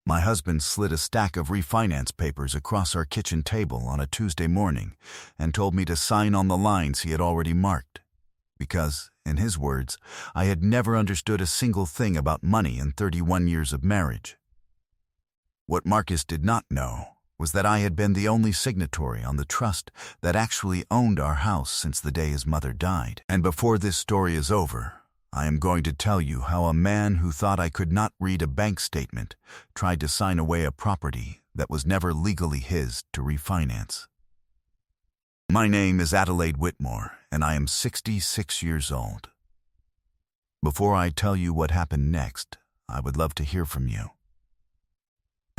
My husband slid a stack of refinance papers across our kitchen table on a Tuesday morning and told me to sign on the lines he had already marked. Because, in his words, I had never understood a single thing about money in 31 years of marriage. What Marcus did not know was that I had been the only signatory on the trust that actually owned our house since the day his mother died. And before this story is over, I am going to tell you how a man who thought I could not read a bank statement tried to sign away a property that was never legally his to refinance. My name is Adelaide Whitmore, and I am 66 years old. Before I tell you what happened next, I would love to hear from you.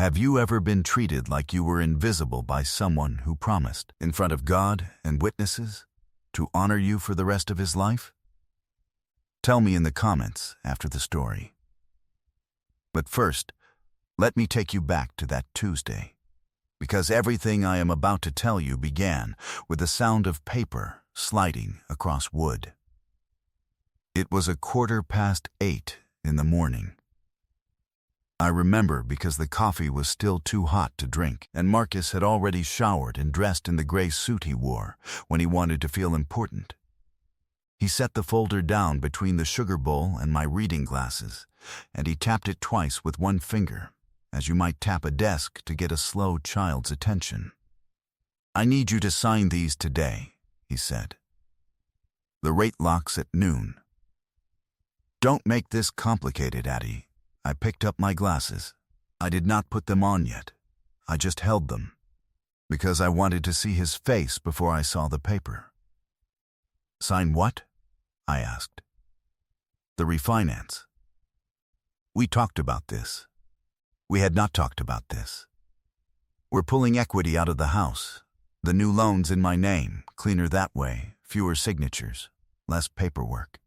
Have you ever been treated like you were invisible by someone who promised, in front of God and witnesses, to honor you for the rest of his life? Tell me in the comments after the story. But first, let me take you back to that Tuesday, because everything I am about to tell you began with the sound of paper sliding across wood. It was 8:15 in the morning. I remember because the coffee was still too hot to drink, and Marcus had already showered and dressed in the gray suit he wore when he wanted to feel important. He set the folder down between the sugar bowl and my reading glasses, and he tapped it twice with one finger, as you might tap a desk to get a slow child's attention. "I need you to sign these today," he said. "The rate locks at noon." "Don't make this complicated, Addie." I picked up my glasses. I did not put them on yet. I just held them, because I wanted to see his face before I saw the paper. "Sign what?" I asked. "The refinance." We talked about this. We had not talked about this. We're pulling equity out of the house. The new loan's in my name, cleaner that way, fewer signatures, less paperwork.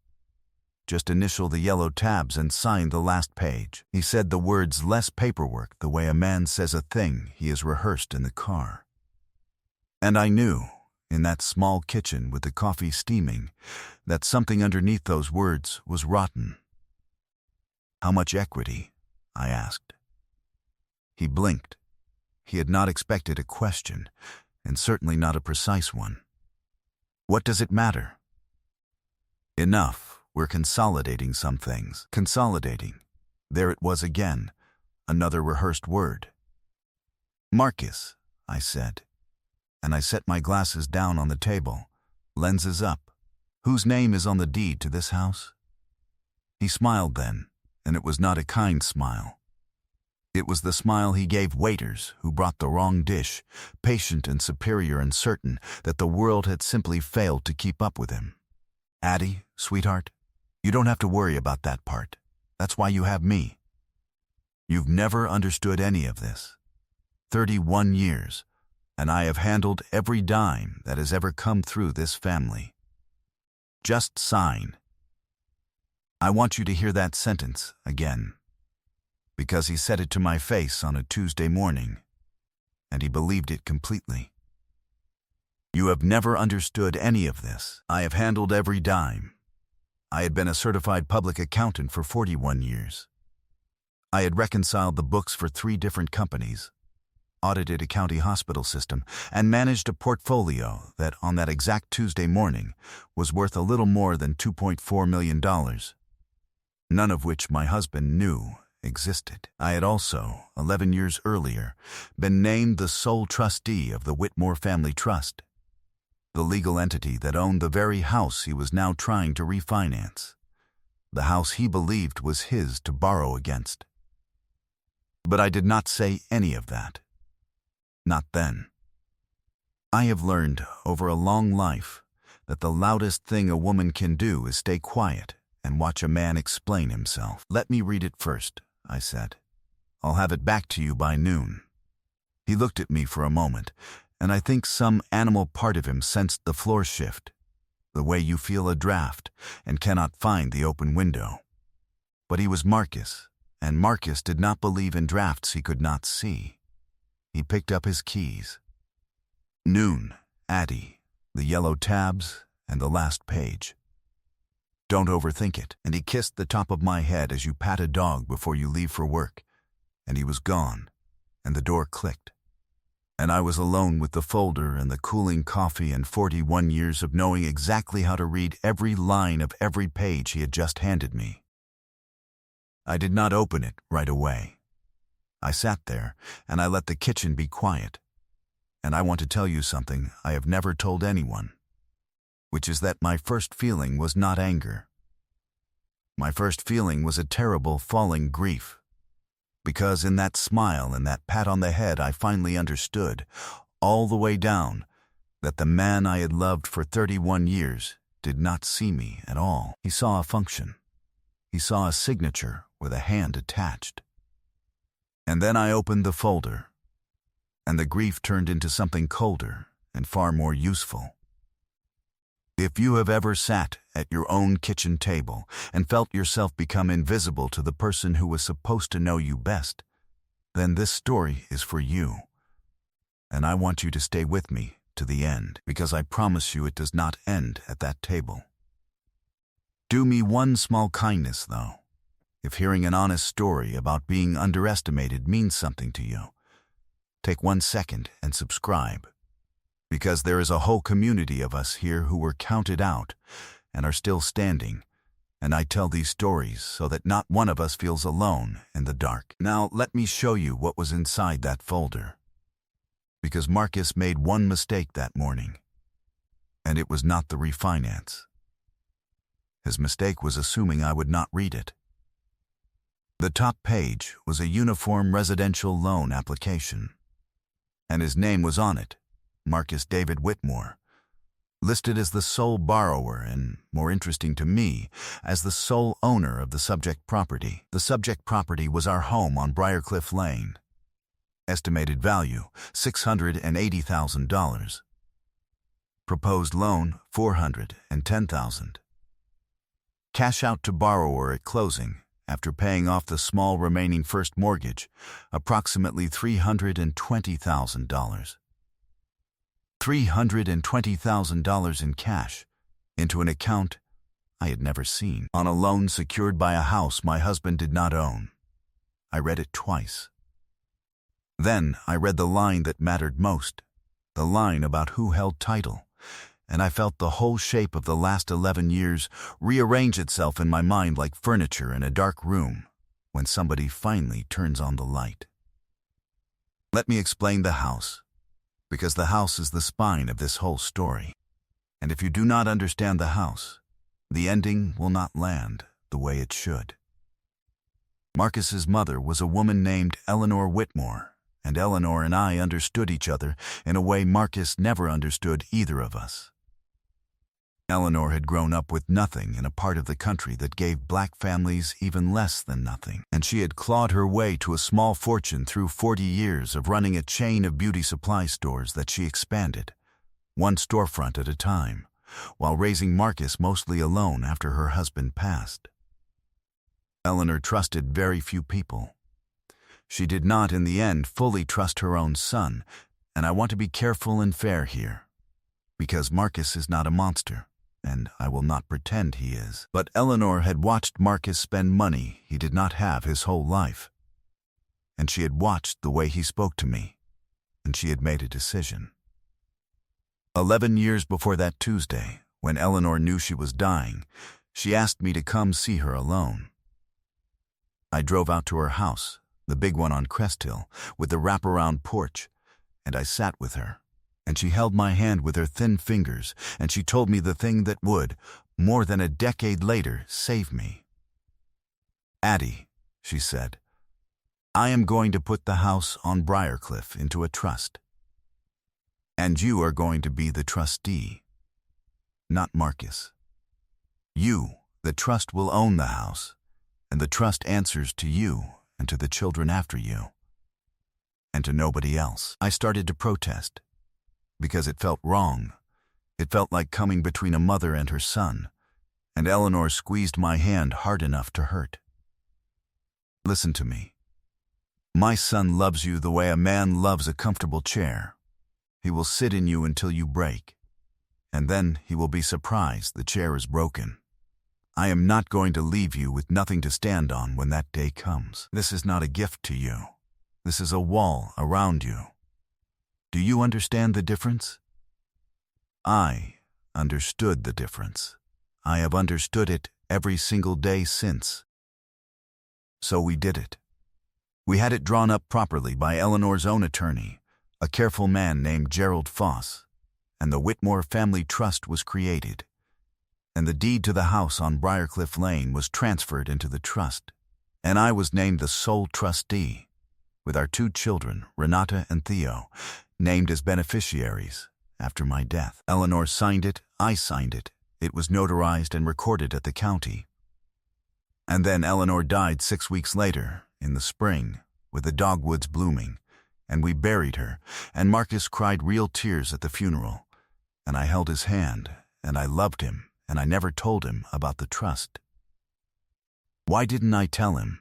Just initial the yellow tabs and sign the last page. He said the words "less paperwork" the way a man says a thing he has rehearsed in the car. And I knew, in that small kitchen with the coffee steaming, that something underneath those words was rotten. "How much equity?" I asked. He blinked. He had not expected a question, and certainly not a precise one. "What does it matter?" "Enough. We're consolidating some things." Consolidating. There it was again, another rehearsed word. "Marcus," I said, and I set my glasses down on the table, lenses up. "Whose name is on the deed to this house?" He smiled then, and it was not a kind smile. It was the smile he gave waiters who brought the wrong dish, patient and superior and certain that the world had simply failed to keep up with him. "Addie, sweetheart, you don't have to worry about that part. That's why you have me. You've never understood any of this. 31 years, and I have handled every dime that has ever come through this family. Just sign." I want you to hear that sentence again, because he said it to my face on a Tuesday morning, and he believed it completely. You have never understood any of this. I have handled every dime. I had been a certified public accountant for 41 years. I had reconciled the books for 3 different companies, audited a county hospital system, and managed a portfolio that, on that exact Tuesday morning, was worth a little more than $2.4 million, none of which my husband knew existed. I had also, 11 years earlier, been named the sole trustee of the Whitmore Family Trust, the legal entity that owned the very house he was now trying to refinance, the house he believed was his to borrow against. But I did not say any of that. Not then. I have learned over a long life that the loudest thing a woman can do is stay quiet and watch a man explain himself. "Let me read it first," I said. "I'll have it back to you by noon." He looked at me for a moment, and I think some animal part of him sensed the floor shift, the way you feel a draft and cannot find the open window. But he was Marcus, and Marcus did not believe in drafts he could not see. He picked up his keys. "Noon, Addie, the yellow tabs, and the last page. Don't overthink it." And he kissed the top of my head as you pat a dog before you leave for work. and he was gone, and the door clicked. And I was alone with the folder and the cooling coffee and 41 years of knowing exactly how to read every line of every page he had just handed me. I did not open it right away. I sat there, and I let the kitchen be quiet. And I want to tell you something I have never told anyone, which is that my first feeling was not anger. My first feeling was a terrible falling grief, because in that smile and that pat on the head I finally understood, all the way down, that the man I had loved for 31 years did not see me at all. He saw a function. He saw a signature with a hand attached. And then I opened the folder, and the grief turned into something colder and far more useful. If you have ever sat at your own kitchen table and felt yourself become invisible to the person who was supposed to know you best, then this story is for you. And I want you to stay with me to the end, because I promise you it does not end at that table. Do me one small kindness, though. If hearing an honest story about being underestimated means something to you, take 1 second and subscribe. Because there is a whole community of us here who were counted out and are still standing, and I tell these stories so that not one of us feels alone in the dark. Now let me show you what was inside that folder. Because Marcus made one mistake that morning, and it was not the refinance. His mistake was assuming I would not read it. The top page was a uniform residential loan application, and his name was on it, Marcus David Whitmore, listed as the sole borrower and, more interesting to me, as the sole owner of the subject property. The subject property was our home on Briarcliff Lane. Estimated value, $680,000. Proposed loan, $410,000. Cash out to borrower at closing, after paying off the small remaining first mortgage, approximately $320,000. $320,000 in cash, into an account I had never seen, on a loan secured by a house my husband did not own. I read it twice. Then I read the line that mattered most, the line about who held title, and I felt the whole shape of the last 11 years rearrange itself in my mind like furniture in a dark room when somebody finally turns on the light. Let me explain the house, because the house is the spine of this whole story. And if you do not understand the house, the ending will not land the way it should. Marcus's mother was a woman named Eleanor Whitmore, and Eleanor and I understood each other in a way Marcus never understood either of us. Eleanor had grown up with nothing in a part of the country that gave black families even less than nothing, and she had clawed her way to a small fortune through 40 years of running a chain of beauty supply stores that she expanded, one storefront at a time, while raising Marcus mostly alone after her husband passed. Eleanor trusted very few people. She did not, in the end, fully trust her own son, and I want to be careful and fair here, because Marcus is not a monster, and I will not pretend he is. But Eleanor had watched Marcus spend money he did not have his whole life, and she had watched the way he spoke to me, and she had made a decision. 11 years before that Tuesday, when Eleanor knew she was dying, she asked me to come see her alone. I drove out to her house, the big one on Crest Hill, with the wraparound porch, and I sat with her. And she held my hand with her thin fingers, and she told me the thing that would, more than a decade later, save me. "Addie," she said, "I am going to put the house on Briarcliff into a trust. And you are going to be the trustee, not Marcus. You, the trust, will own the house, and the trust answers to you and to the children after you, and to nobody else." I started to protest, because it felt wrong. It felt like coming between a mother and her son, and Eleanor squeezed my hand hard enough to hurt. "Listen to me. My son loves you the way a man loves a comfortable chair. He will sit in you until you break, and then he will be surprised the chair is broken. I am not going to leave you with nothing to stand on when that day comes. This is not a gift to you. This is a wall around you. Do you understand the difference? I understood the difference. I have understood it every single day since. So we did it. We had it drawn up properly by Eleanor's own attorney, a careful man named Gerald Foss, and the Whitmore Family Trust was created, and the deed to the house on Briarcliff Lane was transferred into the trust, and I was named the sole trustee, with our 2 children, Renata and Theo, named as beneficiaries after my death. Eleanor signed it, I signed it. It was notarized and recorded at the county. And then Eleanor died 6 weeks later, in the spring, with the dogwoods blooming, and we buried her, and Marcus cried real tears at the funeral, and I held his hand, and I loved him, and I never told him about the trust. Why didn't I tell him?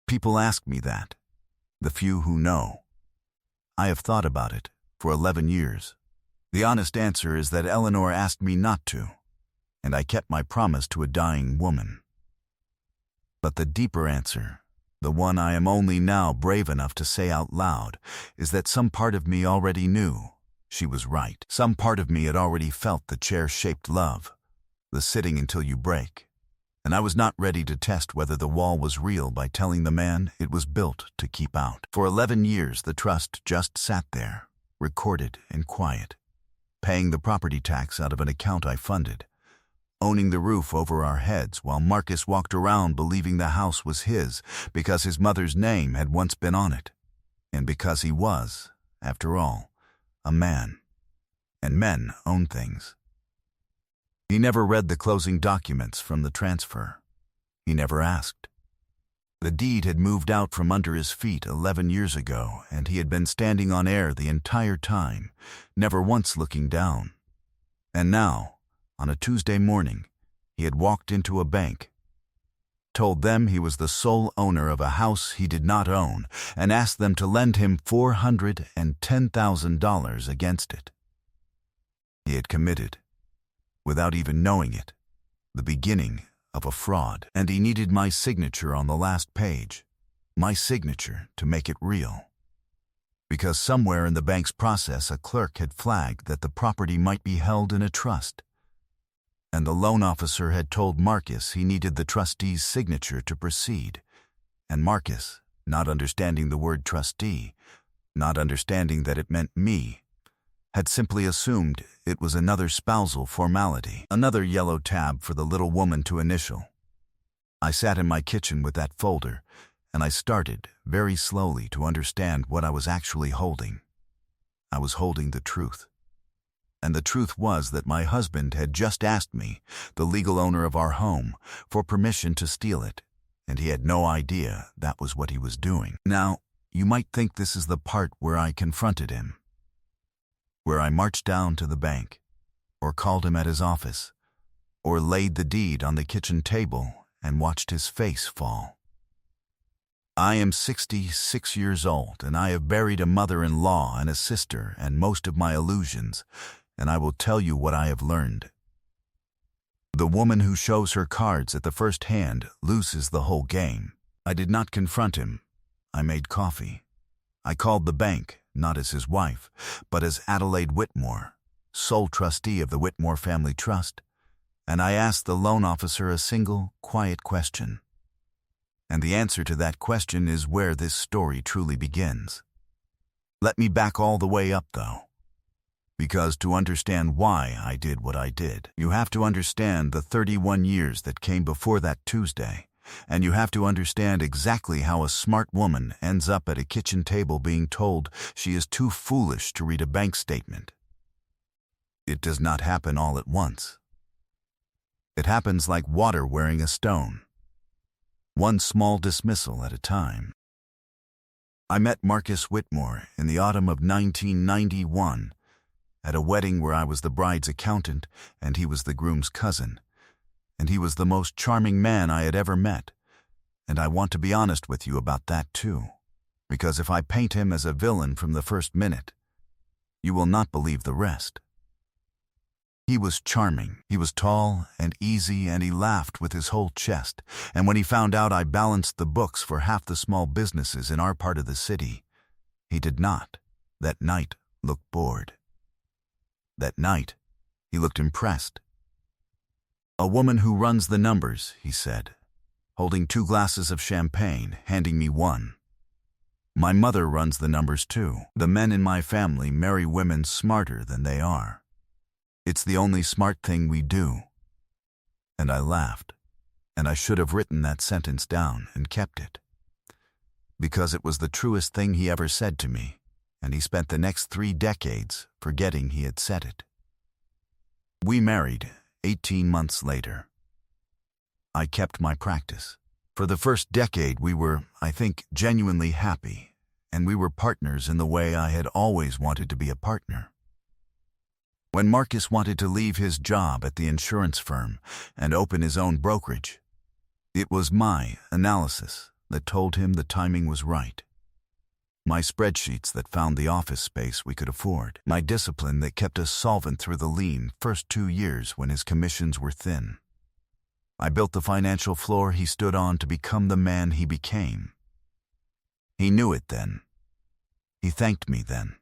People ask me that, the few who know. I have thought about it for 11 years. The honest answer is that Eleanor asked me not to, and I kept my promise to a dying woman. But the deeper answer, the one I am only now brave enough to say out loud, is that some part of me already knew she was right. Some part of me had already felt the chair-shaped love, the sitting until you break, and I was not ready to test whether the wall was real by telling the man it was built to keep out. For 11 years, the trust just sat there, recorded and quiet, paying the property tax out of an account I funded, owning the roof over our heads while Marcus walked around believing the house was his because his mother's name had once been on it, and because he was, after all, a man, and men own things. He never read the closing documents from the transfer. He never asked. The deed had moved out from under his feet 11 years ago, and he had been standing on air the entire time, never once looking down. And now, on a Tuesday morning, he had walked into a bank, told them he was the sole owner of a house he did not own, and asked them to lend him $410,000 against it. He had committed, without even knowing it, the beginning of a fraud, and he needed my signature on the last page, my signature to make it real. Because somewhere in the bank's process a clerk had flagged that the property might be held in a trust, and the loan officer had told Marcus he needed the trustee's signature to proceed, and Marcus, not understanding the word trustee, not understanding that it meant me, had simply assumed it was another spousal formality, another yellow tab for the little woman to initial. I sat in my kitchen with that folder, and I started, very slowly, to understand what I was actually holding. I was holding the truth. And the truth was that my husband had just asked me, the legal owner of our home, for permission to steal it, and he had no idea that was what he was doing. Now, you might think this is the part where I confronted him, where I marched down to the bank, or called him at his office, or laid the deed on the kitchen table and watched his face fall. I am 66 years old, and I have buried a mother-in-law and a sister and most of my illusions, and I will tell you what I have learned. The woman who shows her cards at the first hand loses the whole game. I did not confront him. I made coffee. I called the bank, not as his wife, but as Adelaide Whitmore, sole trustee of the Whitmore Family Trust, and I asked the loan officer a single, quiet question. And the answer to that question is where this story truly begins. Let me back all the way up, though. Because to understand why I did what I did, you have to understand the 31 years that came before that Tuesday, and you have to understand exactly how a smart woman ends up at a kitchen table being told she is too foolish to read a bank statement. It does not happen all at once. It happens like water wearing a stone, one small dismissal at a time. I met Marcus Whitmore in the autumn of 1991, at a wedding where I was the bride's accountant and he was the groom's cousin, and he was the most charming man I had ever met, and I want to be honest with you about that too, because if I paint him as a villain from the first minute, you will not believe the rest. He was charming. He was tall and easy, and he laughed with his whole chest. And when he found out I balanced the books for half the small businesses in our part of the city, he did not, that night, look bored. That night, he looked impressed. "A woman who runs the numbers," he said, holding 2 glasses of champagne, handing me one. "My mother runs the numbers too. The men in my family marry women smarter than they are. It's the only smart thing we do." And I laughed, and I should have written that sentence down and kept it, because it was the truest thing he ever said to me, and he spent the next 3 decades forgetting he had said it. We married 18 months later. I kept my practice. For the first decade we were, I think, genuinely happy, and we were partners in the way I had always wanted to be a partner. When Marcus wanted to leave his job at the insurance firm and open his own brokerage, it was my analysis that told him the timing was right. My spreadsheets that found the office space we could afford. My discipline that kept us solvent through the lean first 2 years when his commissions were thin. I built the financial floor he stood on to become the man he became. He knew it then. He thanked me then.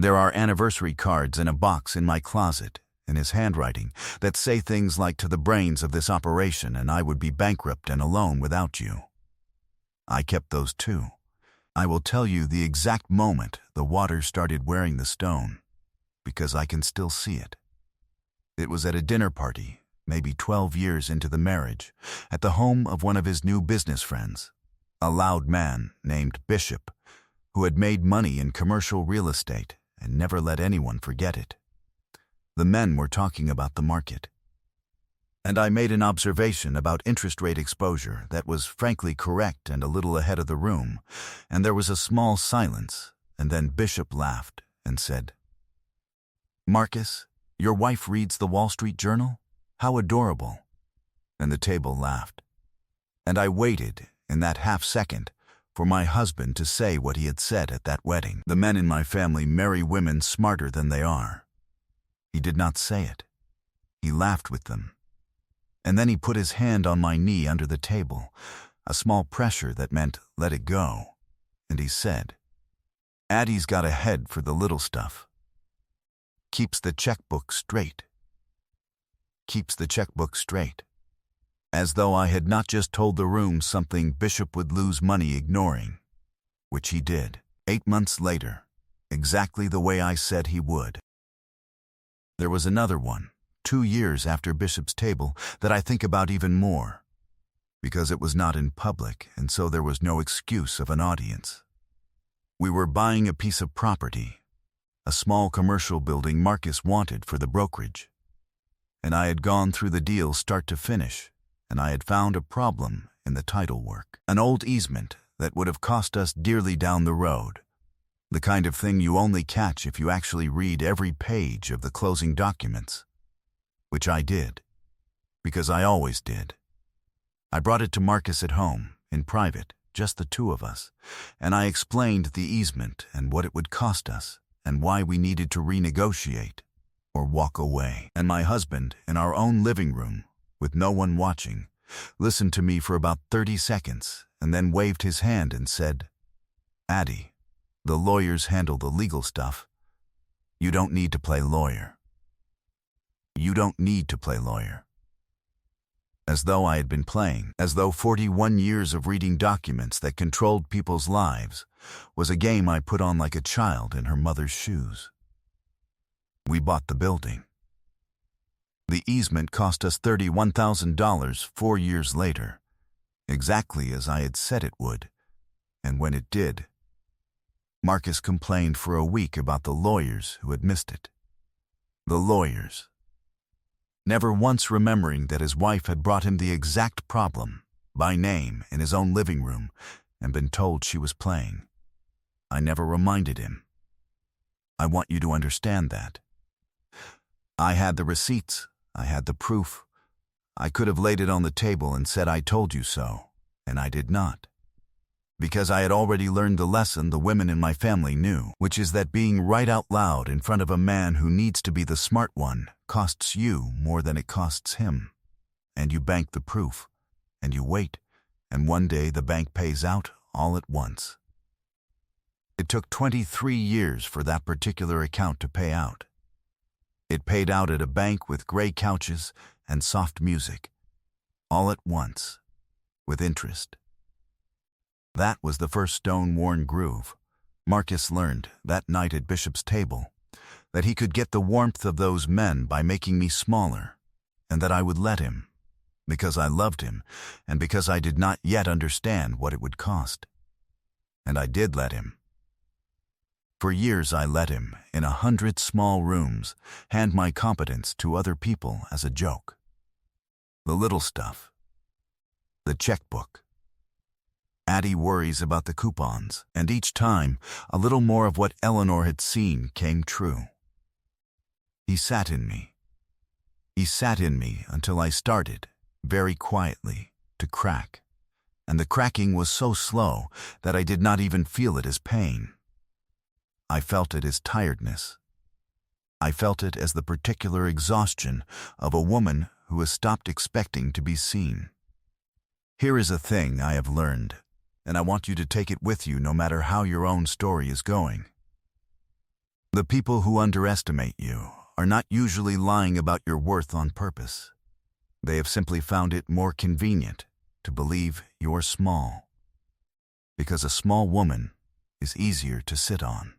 There are anniversary cards in a box in my closet, in his handwriting, that say things like, "To the brains of this operation, and I would be bankrupt and alone without you." I kept those too. I will tell you the exact moment the water started wearing the stone, because I can still see it. It was at a dinner party, maybe 12 years into the marriage, at the home of one of his new business friends, a loud man named Bishop, who had made money in commercial real estate and never let anyone forget it. The men were talking about the market, and I made an observation about interest rate exposure that was frankly correct and a little ahead of the room, and there was a small silence, and then Bishop laughed and said, "Marcus, your wife reads the Wall Street Journal? How adorable." And the table laughed. And I waited, in that half-second, for my husband to say what he had said at that wedding. "The men in my family marry women smarter than they are." He did not say it. He laughed with them. And then he put his hand on my knee under the table, a small pressure that meant let it go. And he said, "Addie's got a head for the little stuff. Keeps the checkbook straight. Keeps the checkbook straight." As though I had not just told the room something Bishop would lose money ignoring, which he did, 8 months later, exactly the way I said he would. There was another one, 2 years after Bishop's table, that I think about even more, because it was not in public, and so there was no excuse of an audience. We were buying a piece of property, a small commercial building Marcus wanted for the brokerage, and I had gone through the deal start to finish, and I had found a problem in the title work. An old easement that would have cost us dearly down the road. The kind of thing you only catch if you actually read every page of the closing documents. Which I did, because I always did. I brought it to Marcus at home, in private, just the 2 of us, and I explained the easement and what it would cost us, and why we needed to renegotiate, or walk away. And my husband, in our own living room, with no one watching, listened to me for about 30 seconds, and then waved his hand and said, "Addie, the lawyers handle the legal stuff. You don't need to play lawyer. You don't need to play lawyer." As though I had been playing, as though 41 years of reading documents that controlled people's lives was a game I put on like a child in her mother's shoes. We bought the building. The easement cost us $31,000 4 years later, exactly as I had said it would, and when it did, Marcus complained for a week about the lawyers who had missed it. The lawyers. Never once remembering that his wife had brought him the exact problem, by name, in his own living room, and been told she was playing. I never reminded him. I want you to understand that. I had the receipts. I had the proof. I could have laid it on the table and said I told you so, and I did not. Because I had already learned the lesson the women in my family knew, which is that being right out loud in front of a man who needs to be the smart one costs you more than it costs him. And you bank the proof, and you wait, and one day the bank pays out all at once. It took 23 years for that particular account to pay out. It paid out at a bank with gray couches and soft music, all at once, with interest. That was the first stone-worn groove. Marcus learned that night at Bishop's table that he could get the warmth of those men by making me smaller, and that I would let him, because I loved him and because I did not yet understand what it would cost. And I did let him. For years I let him, in 100 small rooms, hand my competence to other people as a joke. The little stuff. The checkbook. Addie worries about the coupons, and each time, a little more of what Eleanor had seen came true. He sat in me. He sat in me until I started, very quietly, to crack, and the cracking was so slow that I did not even feel it as pain. I felt it as tiredness. I felt it as the particular exhaustion of a woman who has stopped expecting to be seen. Here is a thing I have learned, and I want you to take it with you no matter how your own story is going. The people who underestimate you are not usually lying about your worth on purpose. They have simply found it more convenient to believe you're small, because a small woman is easier to sit on.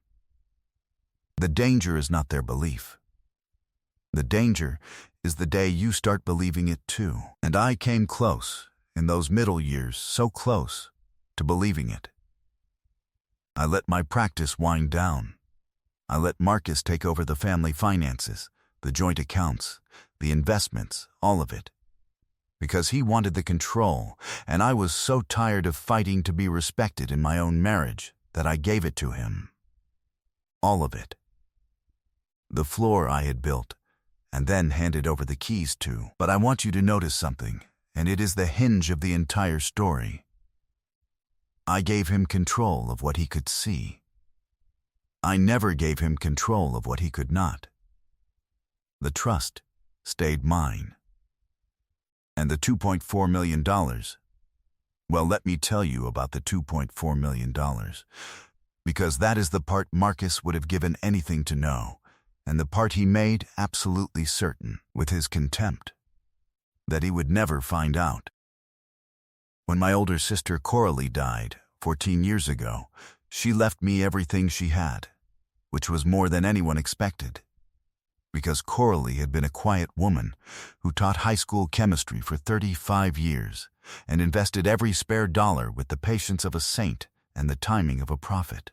The danger is not their belief. The danger is the day you start believing it too. And I came close, in those middle years, so close to believing it. I let my practice wind down. I let Marcus take over the family finances, the joint accounts, the investments, all of it. Because he wanted the control, and I was so tired of fighting to be respected in my own marriage that I gave it to him. All of it. The floor I had built, and then handed over the keys to. But I want you to notice something, and it is the hinge of the entire story. I gave him control of what he could see. I never gave him control of what he could not. The trust stayed mine. And the $2.4 million, well, let me tell you about the $2.4 million, because that is the part Marcus would have given anything to know, and the part he made absolutely certain, with his contempt, that he would never find out. When my older sister Coralie died 14 years ago, she left me everything she had, which was more than anyone expected. Because Coralie had been a quiet woman who taught high school chemistry for 35 years and invested every spare dollar with the patience of a saint and the timing of a prophet.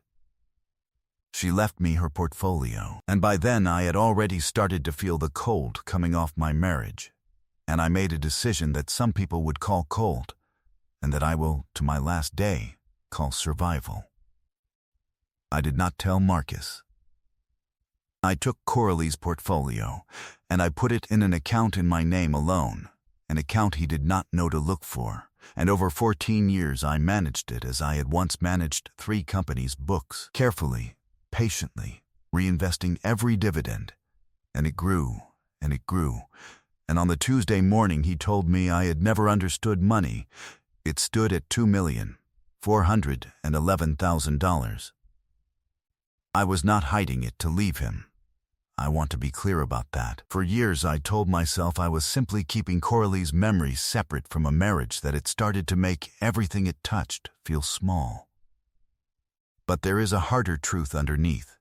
She left me her portfolio, and by then I had already started to feel the cold coming off my marriage, and I made a decision that some people would call cold, and that I will, to my last day, call survival. I did not tell Marcus. I took Coralie's portfolio, and I put it in an account in my name alone, an account he did not know to look for, and over 14 years I managed it as I had once managed 3 companies' books, carefully, patiently, reinvesting every dividend, and it grew, and it grew, and on the Tuesday morning he told me I had never understood money. It stood at $2,411,000. I was not hiding it to leave him. I want to be clear about that. For years I told myself I was simply keeping Coralie's memory separate from a marriage that had started to make everything it touched feel small. But there is a harder truth underneath,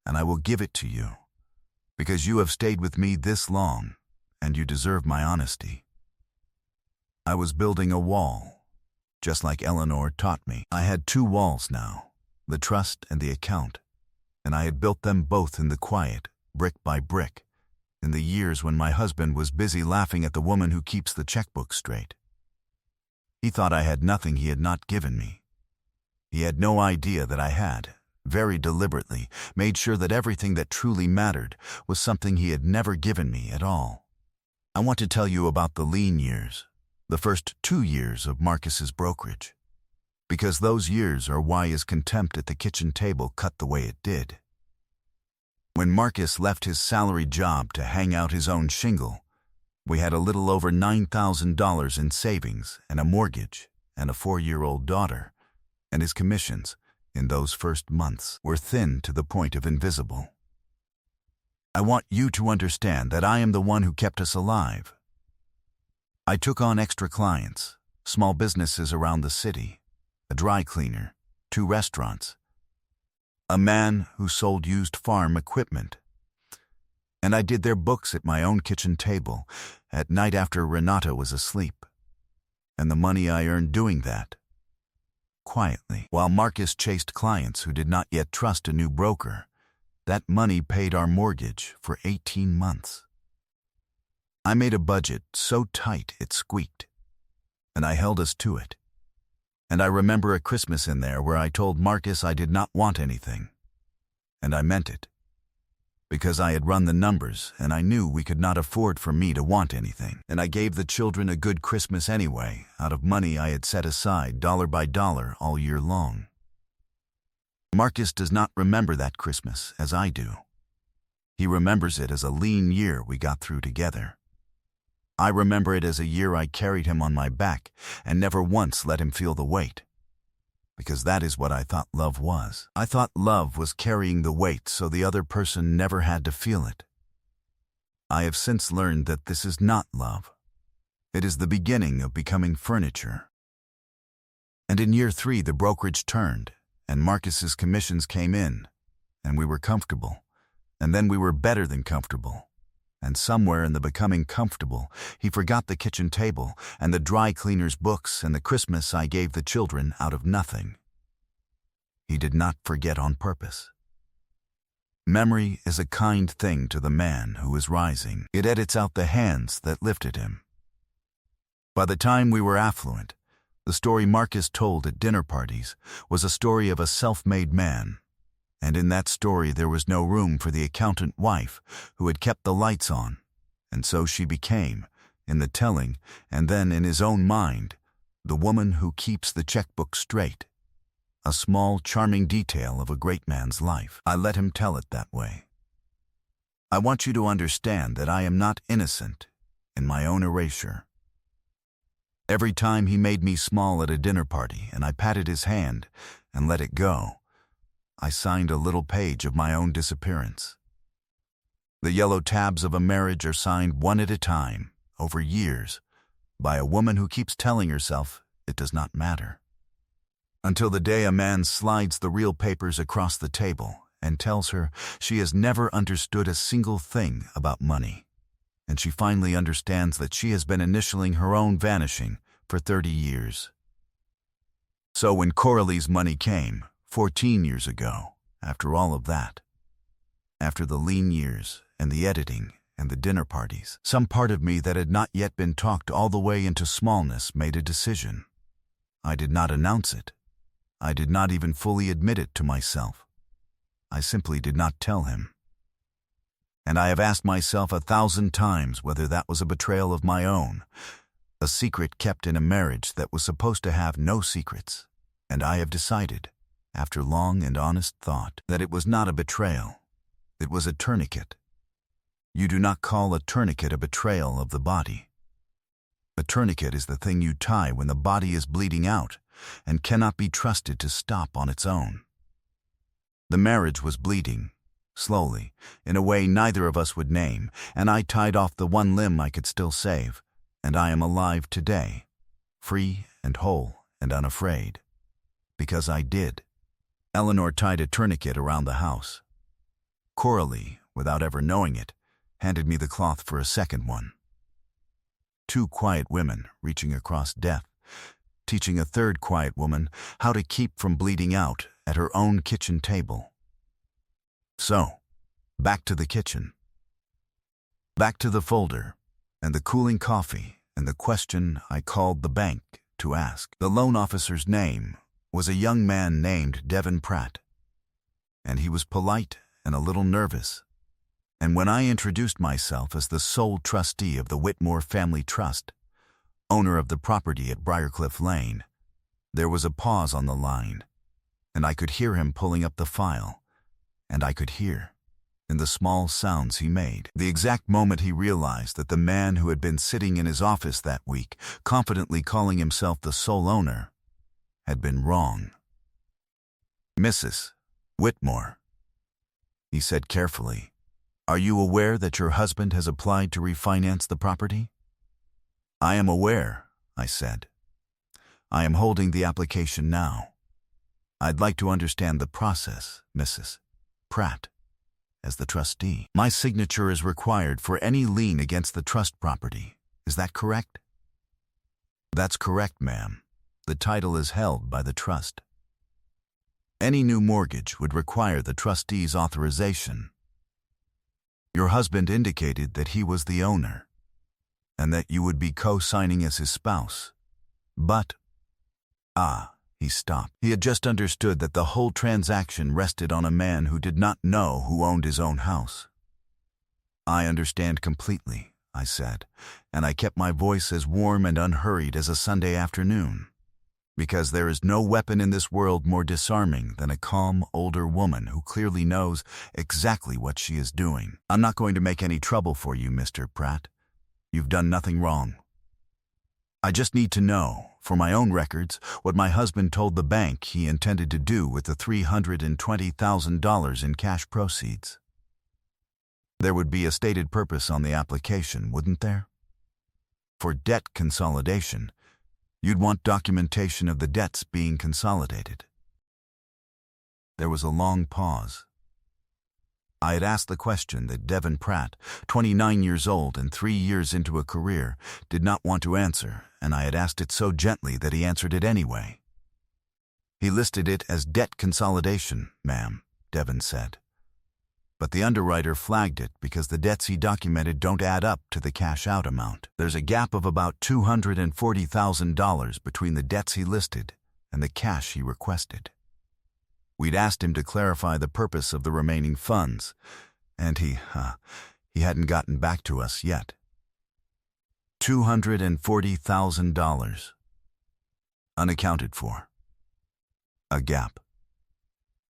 and I will give it to you, because you have stayed with me this long, and you deserve my honesty. I was building a wall, just like Eleanor taught me. I had 2 walls now, the trust and the account, and I had built them both in the quiet, brick by brick, in the years when my husband was busy laughing at the woman who keeps the checkbook straight. He thought I had nothing he had not given me. He had no idea that I had, very deliberately, made sure that everything that truly mattered was something he had never given me at all. I want to tell you about the lean years, the first 2 years of Marcus's brokerage. because those years are why his contempt at the kitchen table cut the way it did. When Marcus left his salaried job to hang out his own shingle, we had a little over $9,000 in savings and a mortgage and a 4-year-old daughter, and his commissions in those first months were thin to the point of invisible. I want you to understand that I am the one who kept us alive. I took on extra clients, small businesses around the city, a dry cleaner, 2 restaurants, a man who sold used farm equipment. And I did their books at my own kitchen table at night after Renata was asleep. And the money I earned doing that, quietly, while Marcus chased clients who did not yet trust a new broker, that money paid our mortgage for 18 months. I made a budget so tight it squeaked, and I held us to it. And I remember a Christmas in there where I told Marcus I did not want anything. And I meant it. Because I had run the numbers and I knew we could not afford for me to want anything. And I gave the children a good Christmas anyway, out of money I had set aside dollar by dollar all year long. Marcus does not remember that Christmas as I do. He remembers it as a lean year we got through together. I remember it as a year I carried him on my back and never once let him feel the weight. Because that is what I thought love was. I thought love was carrying the weight so the other person never had to feel it. I have since learned that this is not love. It is the beginning of becoming furniture. And in year 3 the brokerage turned, and Marcus's commissions came in, and we were comfortable, and then we were better than comfortable. And somewhere in the becoming comfortable, he forgot the kitchen table and the dry cleaner's books and the Christmas I gave the children out of nothing. He did not forget on purpose. Memory is a kind thing to the man who is rising. It edits out the hands that lifted him. By the time we were affluent, the story Marcus told at dinner parties was a story of a self-made man. And in that story there was no room for the accountant wife who had kept the lights on, and so she became, in the telling and then in his own mind, the woman who keeps the checkbook straight. A small, charming detail of a great man's life. I let him tell it that way. I want you to understand that I am not innocent in my own erasure. Every time he made me small at a dinner party and I patted his hand and let it go, I signed a little page of my own disappearance. The yellow tabs of a marriage are signed one at a time, over years, by a woman who keeps telling herself it does not matter. Until the day a man slides the real papers across the table and tells her she has never understood a single thing about money, and she finally understands that she has been initialing her own vanishing for 30 years. So when Coralie's money came, 14 years ago, after all of that, after the lean years and the editing and the dinner parties, some part of me that had not yet been talked all the way into smallness made a decision. I did not announce it. I did not even fully admit it to myself. I simply did not tell him. And I have asked myself 1,000 times whether that was a betrayal of my own, a secret kept in a marriage that was supposed to have no secrets, and I have decided, after long and honest thought, that it was not a betrayal. It was a tourniquet. You do not call a tourniquet a betrayal of the body. A tourniquet is the thing you tie when the body is bleeding out and cannot be trusted to stop on its own. The marriage was bleeding, slowly, in a way neither of us would name, and I tied off the one limb I could still save, and I am alive today, free and whole and unafraid. Because I did. Eleanor tied a tourniquet around the house. Coralie, without ever knowing it, handed me the cloth for a second one. 2 quiet women reaching across death, teaching a third quiet woman how to keep from bleeding out at her own kitchen table. So, back to the kitchen. Back to the folder, and the cooling coffee, and the question I called the bank to ask. The loan officer's name was a young man named Devin Pratt, and he was polite and a little nervous. And when I introduced myself as the sole trustee of the Whitmore Family Trust, owner of the property at Briarcliff Lane, There was a pause on the line, and I could hear him pulling up the file, and I could hear, in the small sounds he made, the exact moment he realized that the man who had been sitting in his office that week, confidently calling himself the sole owner, had been wrong. "Mrs. Whitmore," he said carefully, "are you aware that your husband has applied to refinance the property?" "I am aware," I said. "I am holding the application now. I'd like to understand the process, Mrs. Pratt. As the trustee, my signature is required for any lien against the trust property. Is that correct?" "That's correct, ma'am. The title is held by the trust. Any new mortgage would require the trustee's authorization. Your husband indicated that he was the owner, and that you would be co-signing as his spouse. But, he stopped. He had just understood that the whole transaction rested on a man who did not know who owned his own house. "I understand completely," I said, and I kept my voice as warm and unhurried as a Sunday afternoon, because there is no weapon in this world more disarming than a calm, older woman who clearly knows exactly what she is doing. "I'm not going to make any trouble for you, Mr. Pratt. You've done nothing wrong. I just need to know, for my own records, what my husband told the bank he intended to do with the $320,000 in cash proceeds. There would be a stated purpose on the application, wouldn't there? For debt consolidation, you'd want documentation of the debts being consolidated." There was a long pause. I had asked the question that Devin Pratt, 29 years old and 3 years into a career, did not want to answer, and I had asked it so gently that he answered it anyway. "He listed it as debt consolidation, ma'am," Devin said. "But the underwriter flagged it because the debts he documented don't add up to the cash-out amount. There's a gap of about $240,000 between the debts he listed and the cash he requested. We'd asked him to clarify the purpose of the remaining funds, and he hadn't gotten back to us yet. $240,000. Unaccounted for. A gap."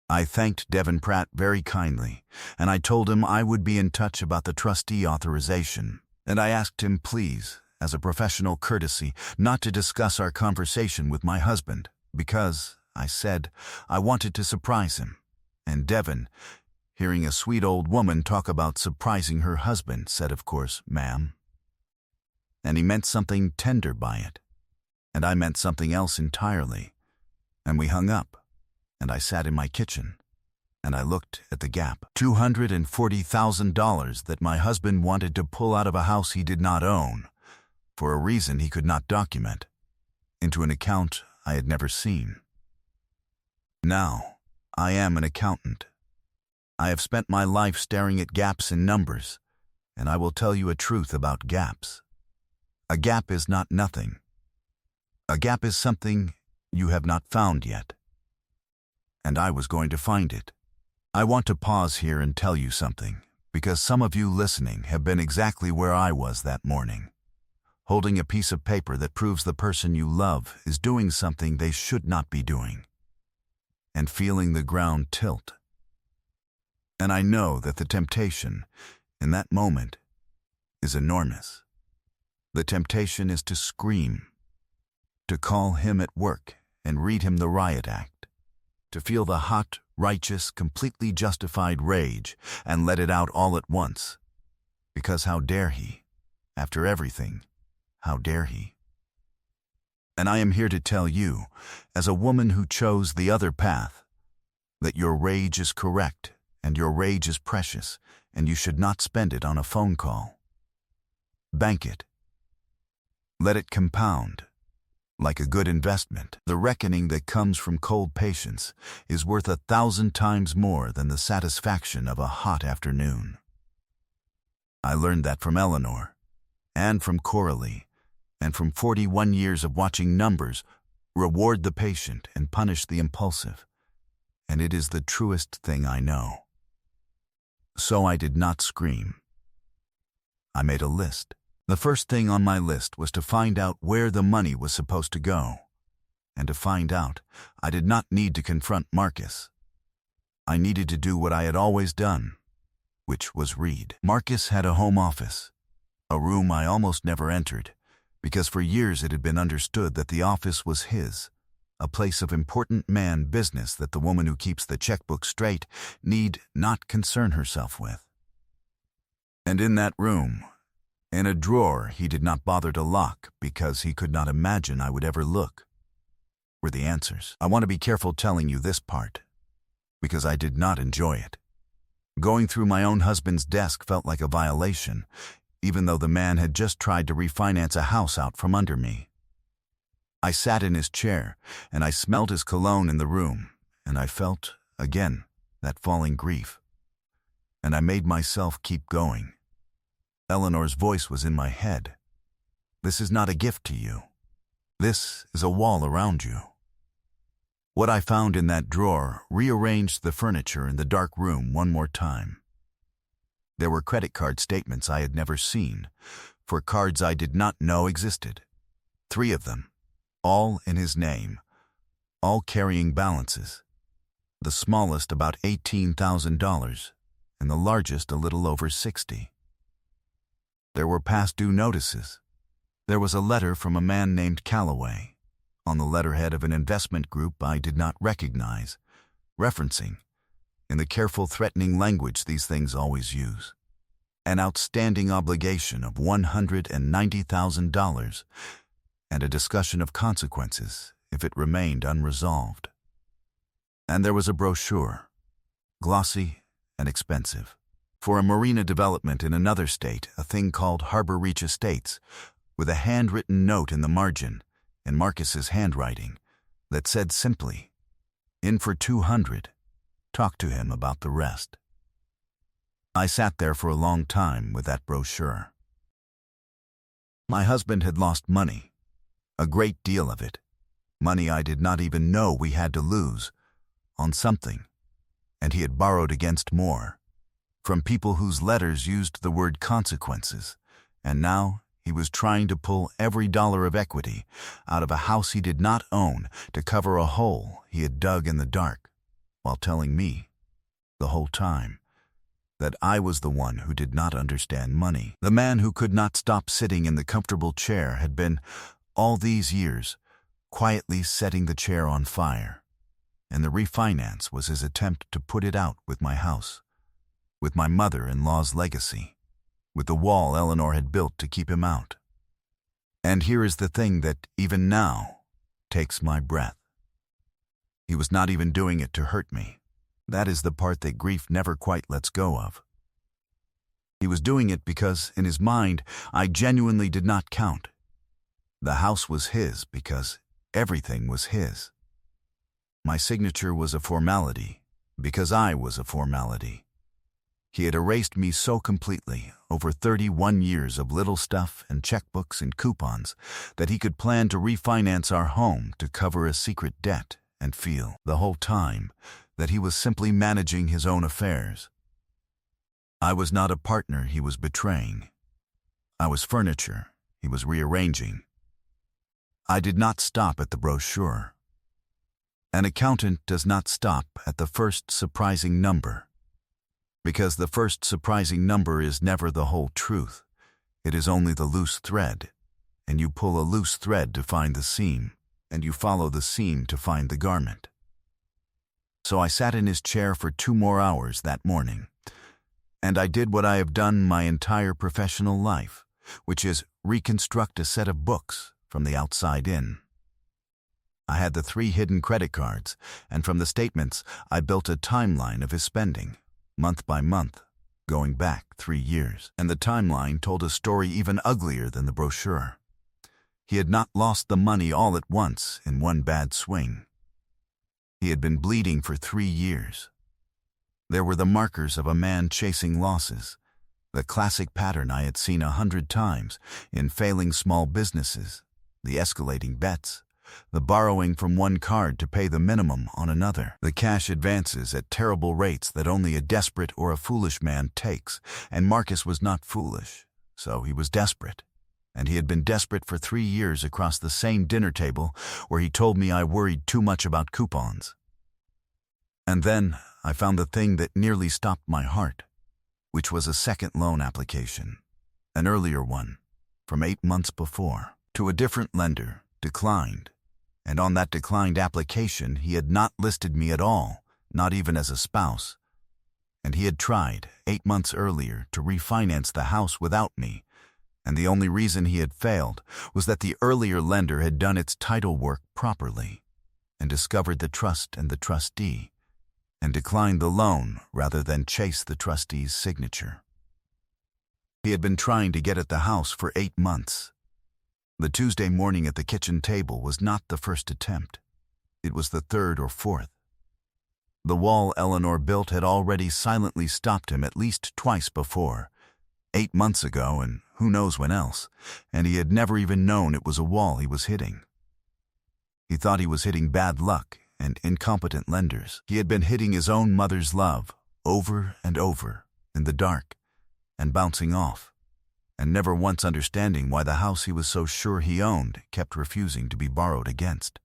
I thanked Devin Pratt very kindly, and I told him I would be in touch about the trustee authorization, and I asked him, please, as a professional courtesy, not to discuss our conversation with my husband, because, I said, I wanted to surprise him. And Devin, hearing a sweet old woman talk about surprising her husband, said, "Of course, ma'am." And he meant something tender by it, and I meant something else entirely, and we hung up, and I sat in my kitchen, and I looked at the gap. $240,000 that my husband wanted to pull out of a house he did not own, for a reason he could not document, into an account I had never seen. Now, I am an accountant. I have spent my life staring at gaps in numbers, and I will tell you a truth about gaps. A gap is not nothing. A gap is something you have not found yet. And I was going to find it. I want to pause here and tell you something, because some of you listening have been exactly where I was that morning, holding a piece of paper that proves the person you love is doing something they should not be doing, and feeling the ground tilt. And I know that the temptation, in that moment, is enormous. The temptation is to scream, to call him at work and read him the riot act, to feel the hot, righteous, completely justified rage and let it out all at once. Because how dare he? After everything, how dare he? And I am here to tell you, as a woman who chose the other path, that your rage is correct and your rage is precious, and you should not spend it on a phone call. Bank it. Let it compound. Like a good investment, the reckoning that comes from cold patience is worth 1,000 times more than the satisfaction of a hot afternoon. I learned that from Eleanor, and from Coralie, and from 41 years of watching numbers reward the patient and punish the impulsive, and it is the truest thing I know. So I did not scream. I made a list. The first thing on my list was to find out where the money was supposed to go. and to find out, I did not need to confront Marcus. I needed to do what I had always done, which was read. Marcus had a home office, a room I almost never entered, because for years it had been understood that the office was his, a place of important man business that the woman who keeps the checkbook straight need not concern herself with. And in that room, in a drawer he did not bother to lock because he could not imagine I would ever look, were the answers. I want to be careful telling you this part, because I did not enjoy it. Going through my own husband's desk felt like a violation, even though the man had just tried to refinance a house out from under me. I sat in his chair, and I smelled his cologne in the room, and I felt, again, that falling grief. And I made myself keep going. Eleanor's voice was in my head. This is not a gift to you. This is a wall around you. What I found in that drawer rearranged the furniture in the dark room one more time. There were credit card statements I had never seen, for cards I did not know existed. 3 of them, all in his name, all carrying balances. The smallest about $18,000, and the largest a little over $60,000. There were past due notices. There was a letter from a man named Calloway, on the letterhead of an investment group I did not recognize, referencing, in the careful threatening language these things always use, an outstanding obligation of $190,000 and a discussion of consequences if it remained unresolved. And there was a brochure, glossy and expensive, for a marina development in another state, a thing called Harbor Reach Estates, with a handwritten note in the margin, in Marcus's handwriting, that said simply, "In for 200, talk to him about the rest." I sat there for a long time with that brochure. My husband had lost money, a great deal of it, money I did not even know we had to lose, on something, and he had borrowed against more, from people whose letters used the word consequences, and now he was trying to pull every dollar of equity out of a house he did not own to cover a hole he had dug in the dark, while telling me, the whole time, that I was the one who did not understand money. The man who could not stop sitting in the comfortable chair had been, all these years, quietly setting the chair on fire, and the refinance was his attempt to put it out with my house, with my mother-in-law's legacy, with the wall Eleanor had built to keep him out. And here is the thing that, even now, takes my breath. He was not even doing it to hurt me. That is the part that grief never quite lets go of. He was doing it because, in his mind, I genuinely did not count. The house was his because everything was his. My signature was a formality because I was a formality. He had erased me so completely, over 31 years of little stuff and checkbooks and coupons, that he could plan to refinance our home to cover a secret debt and feel, the whole time, that he was simply managing his own affairs. I was not a partner he was betraying. I was furniture he was rearranging. I did not stop at the brochure. An accountant does not stop at the first surprising number, because the first surprising number is never the whole truth. It is only the loose thread, and you pull a loose thread to find the seam, and you follow the seam to find the garment. So I sat in his chair for 2 more hours that morning, and I did what I have done my entire professional life, which is reconstruct a set of books from the outside in. I had the 3 hidden credit cards, and from the statements I built a timeline of his spending, month by month, going back 3 years. And the timeline told a story even uglier than the brochure. He had not lost the money all at once in one bad swing. He had been bleeding for 3 years. There were the markers of a man chasing losses, the classic pattern I had seen 100 times in failing small businesses, the escalating bets, the borrowing from one card to pay the minimum on another, the cash advances at terrible rates that only a desperate or a foolish man takes, and Marcus was not foolish, so he was desperate. and he had been desperate for 3 years across the same dinner table where he told me I worried too much about coupons. And then I found the thing that nearly stopped my heart, which was a second loan application, an earlier one, from 8 months before, to a different lender, declined. And on that declined application, he had not listed me at all, not even as a spouse. And he had tried, 8 months earlier, to refinance the house without me, and the only reason he had failed was that the earlier lender had done its title work properly and discovered the trust and the trustee, and declined the loan rather than chase the trustee's signature. He had been trying to get at the house for 8 months. The Tuesday morning at the kitchen table was not the first attempt. It was the third or fourth. The wall Eleanor built had already silently stopped him at least twice before, 8 months ago and who knows when else, and he had never even known it was a wall he was hitting. He thought he was hitting bad luck and incompetent lenders. He had been hitting his own mother's love over and over in the dark and bouncing off, and never once understanding why the house he was so sure he owned kept refusing to be borrowed against.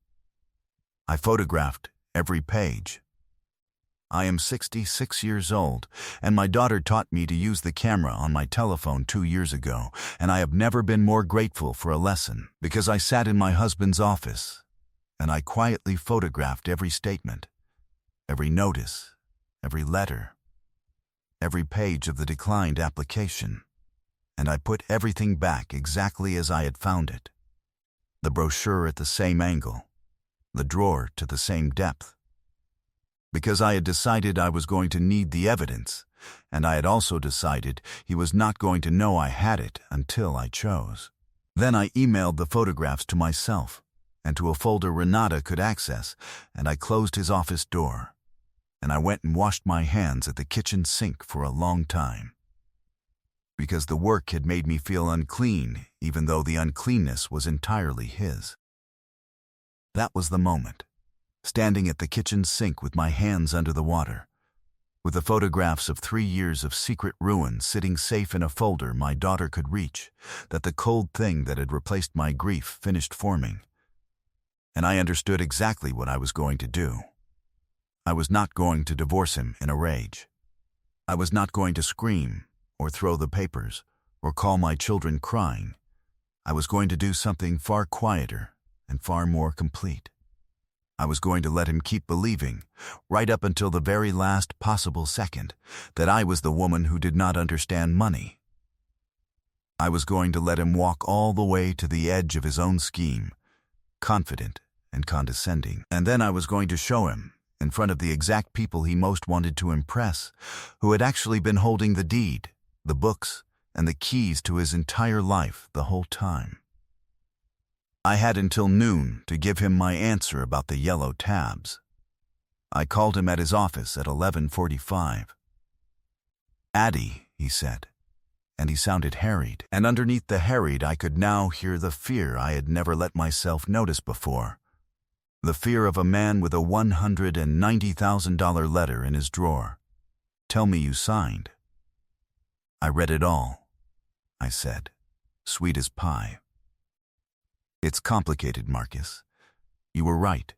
I photographed every page. I am 66 years old, and my daughter taught me to use the camera on my telephone 2 years ago, and I have never been more grateful for a lesson, because I sat in my husband's office, and I quietly photographed every statement, every notice, every letter, every page of the declined application, and I put everything back exactly as I had found it. The brochure at the same angle, the drawer to the same depth. Because I had decided I was going to need the evidence, and I had also decided he was not going to know I had it until I chose. Then I emailed the photographs to myself and to a folder Renata could access, and I closed his office door, and I went and washed my hands at the kitchen sink for a long time. Because the work had made me feel unclean, even though the uncleanness was entirely his. That was the moment. Standing at the kitchen sink with my hands under the water, with the photographs of 3 years of secret ruin sitting safe in a folder my daughter could reach, that the cold thing that had replaced my grief finished forming. And I understood exactly what I was going to do. I was not going to divorce him in a rage. I was not going to scream, or throw the papers, or call my children crying. I was going to do something far quieter and far more complete. I was going to let him keep believing, right up until the very last possible second, that I was the woman who did not understand money. I was going to let him walk all the way to the edge of his own scheme, confident and condescending. And then I was going to show him, in front of the exact people he most wanted to impress, who had actually been holding the deed, the books, and the keys to his entire life the whole time. I had until noon to give him my answer about the yellow tabs. I called him at his office at 11:45. "Addie," he said, and he sounded harried, and underneath the harried I could now hear the fear I had never let myself notice before, the fear of a man with a $190,000 letter in his drawer. "Tell me you signed." "I read it all," I said, sweet as pie. "It's complicated, Marcus. You were right.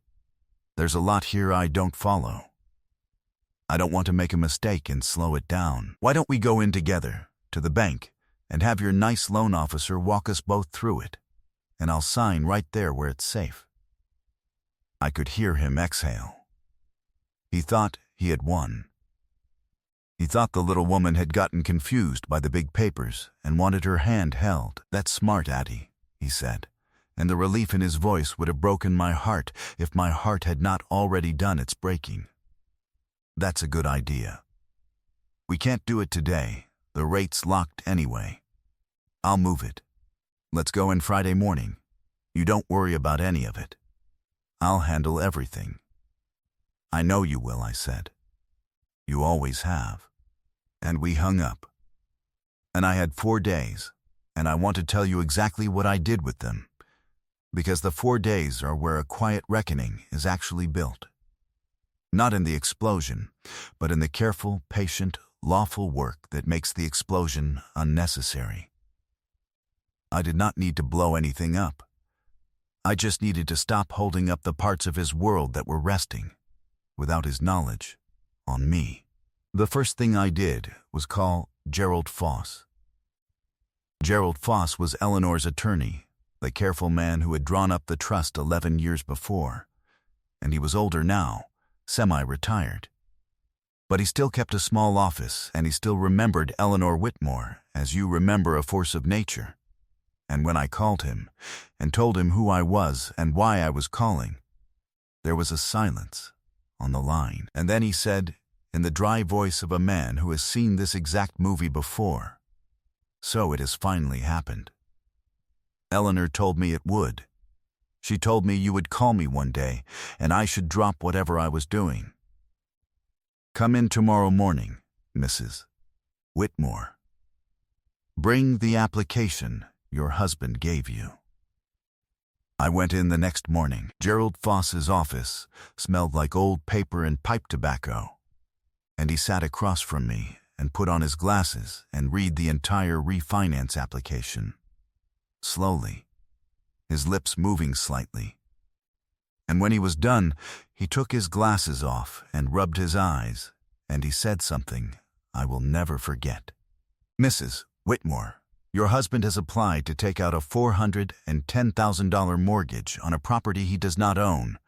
There's a lot here I don't follow. I don't want to make a mistake and slow it down. Why don't we go in together, to the bank, and have your nice loan officer walk us both through it, and I'll sign right there where it's safe." I could hear him exhale. He thought he had won. He thought the little woman had gotten confused by the big papers and wanted her hand held. "That's smart, Addie," he said, and the relief in his voice would have broken my heart if my heart had not already done its breaking. "That's a good idea. We can't do it today. The rate's locked anyway. I'll move it. Let's go in Friday morning. You don't worry about any of it. I'll handle everything." "I know you will," I said. "You always have." And we hung up. And I had 4 days, and I want to tell you exactly what I did with them, because the 4 days are where a quiet reckoning is actually built. Not in the explosion, but in the careful, patient, lawful work that makes the explosion unnecessary. I did not need to blow anything up. I just needed to stop holding up the parts of his world that were resting, without his knowledge, on me. The first thing I did was call Gerald Foss. Gerald Foss was Eleanor's attorney, the careful man who had drawn up the trust 11 years before, and he was older now, semi-retired. But he still kept a small office, and he still remembered Eleanor Whitmore as you remember a force of nature. And when I called him and told him who I was and why I was calling, there was a silence on the line. And then he said, in the dry voice of a man who has seen this exact movie before, "So it has finally happened. Eleanor told me it would. She told me you would call me one day, and I should drop whatever I was doing. Come in tomorrow morning, Mrs. Whitmore. Bring the application your husband gave you." I went in the next morning. Gerald Foss's office smelled like old paper and pipe tobacco, and he sat across from me and put on his glasses and read the entire refinance application, slowly, his lips moving slightly. And when he was done, he took his glasses off and rubbed his eyes, and he said something I will never forget. "Mrs. Whitmore, your husband has applied to take out a $410,000 mortgage on a property he does not own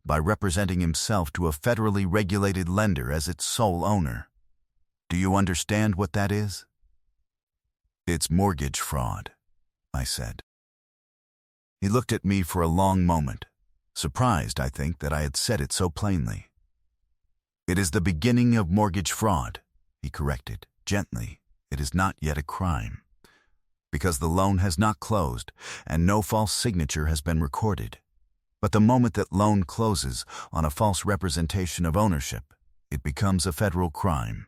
by representing himself to a federally regulated lender as its sole owner. Do you understand what that is?" "It's mortgage fraud," I said. He looked at me for a long moment, surprised, I think, that I had said it so plainly. "It is the beginning of mortgage fraud," he corrected, gently. "It is not yet a crime, because the loan has not closed and no false signature has been recorded. But the moment that loan closes on a false representation of ownership, it becomes a federal crime,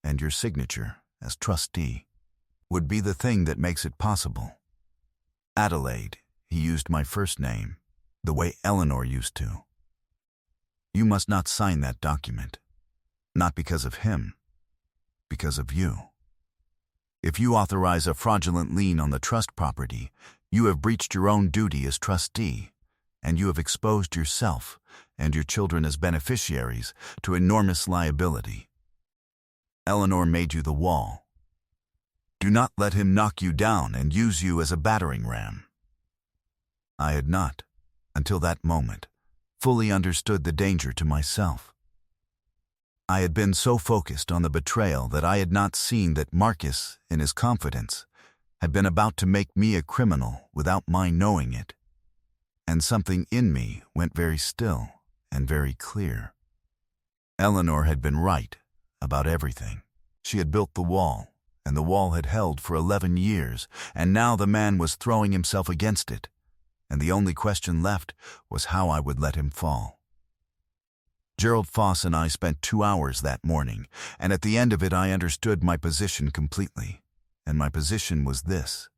and your signature, as trustee, would be the thing that makes it possible." Adelaide, he used my first name, the way Eleanor used to. "You must not sign that document. Not because of him, because of you. If you authorize a fraudulent lien on the trust property, you have breached your own duty as trustee, and you have exposed yourself and your children as beneficiaries to enormous liability. Eleanor made you the wall. Do not let him knock you down and use you as a battering ram." I had not, until that moment, fully understood the danger to myself. I had been so focused on the betrayal that I had not seen that Marcus, in his confidence, had been about to make me a criminal without my knowing it. And something in me went very still and very clear. Eleanor had been right about everything. She had built the wall, and the wall had held for 11 years, and now the man was throwing himself against it, and the only question left was how I would let him fall. Gerald Foss and I spent 2 hours that morning, and at the end of it I understood my position completely, and my position was this.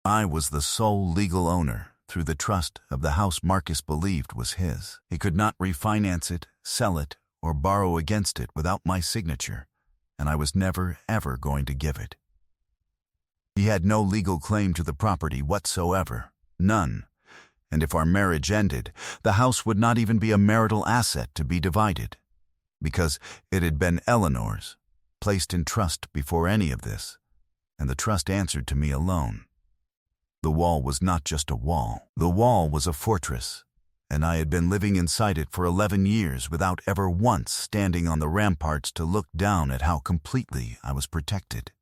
I was the sole legal owner through the trust of the house Marcus believed was his. He could not refinance it, sell it, or borrow against it without my signature, and I was never, ever going to give it. He had no legal claim to the property whatsoever, none, and if our marriage ended, the house would not even be a marital asset to be divided, because it had been Eleanor's, placed in trust before any of this, and the trust answered to me alone. The wall was not just a wall. The wall was a fortress, and I had been living inside it for 11 years without ever once standing on the ramparts to look down at how completely I was protected.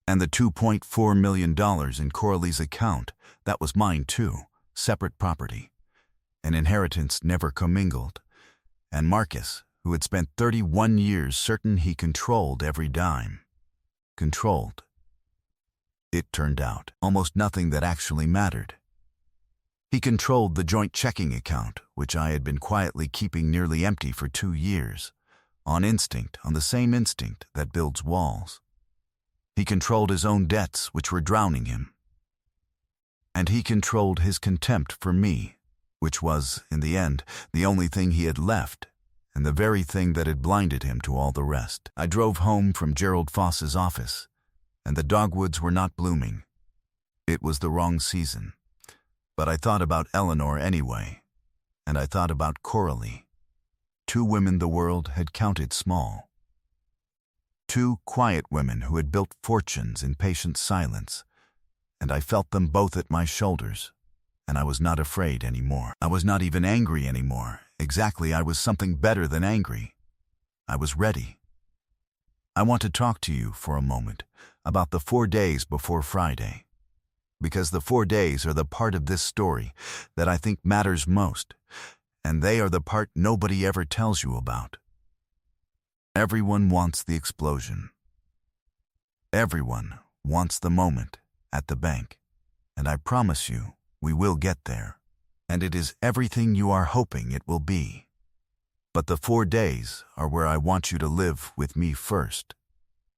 And the $2.4 million in Coralie's account, that was mine too, separate property. An inheritance never commingled. And Marcus, who had spent 31 years certain he controlled every dime. Controlled. It turned out almost nothing that actually mattered. He controlled the joint checking account, which I had been quietly keeping nearly empty for 2 years, on instinct, on the same instinct that builds walls. He controlled his own debts, which were drowning him. And he controlled his contempt for me, which was, in the end, the only thing he had left, and the very thing that had blinded him to all the rest. I drove home from Gerald Foss's office, and the dogwoods were not blooming, It was the wrong season. But I thought about Eleanor anyway, and I thought about Coralie. Two women the world had counted small. Two quiet women who had built fortunes in patient silence, and I felt them both at my shoulders, and I was not afraid anymore. I was not even angry anymore. Exactly, I was something better than angry. I was ready. I want to talk to you for a moment about the 4 days before Friday, because the 4 days are the part of this story that I think matters most, and they are the part nobody ever tells you about. Everyone wants the explosion. Everyone wants the moment at the bank, and I promise you, we will get there, and it is everything you are hoping it will be. But the 4 days are where I want you to live with me first,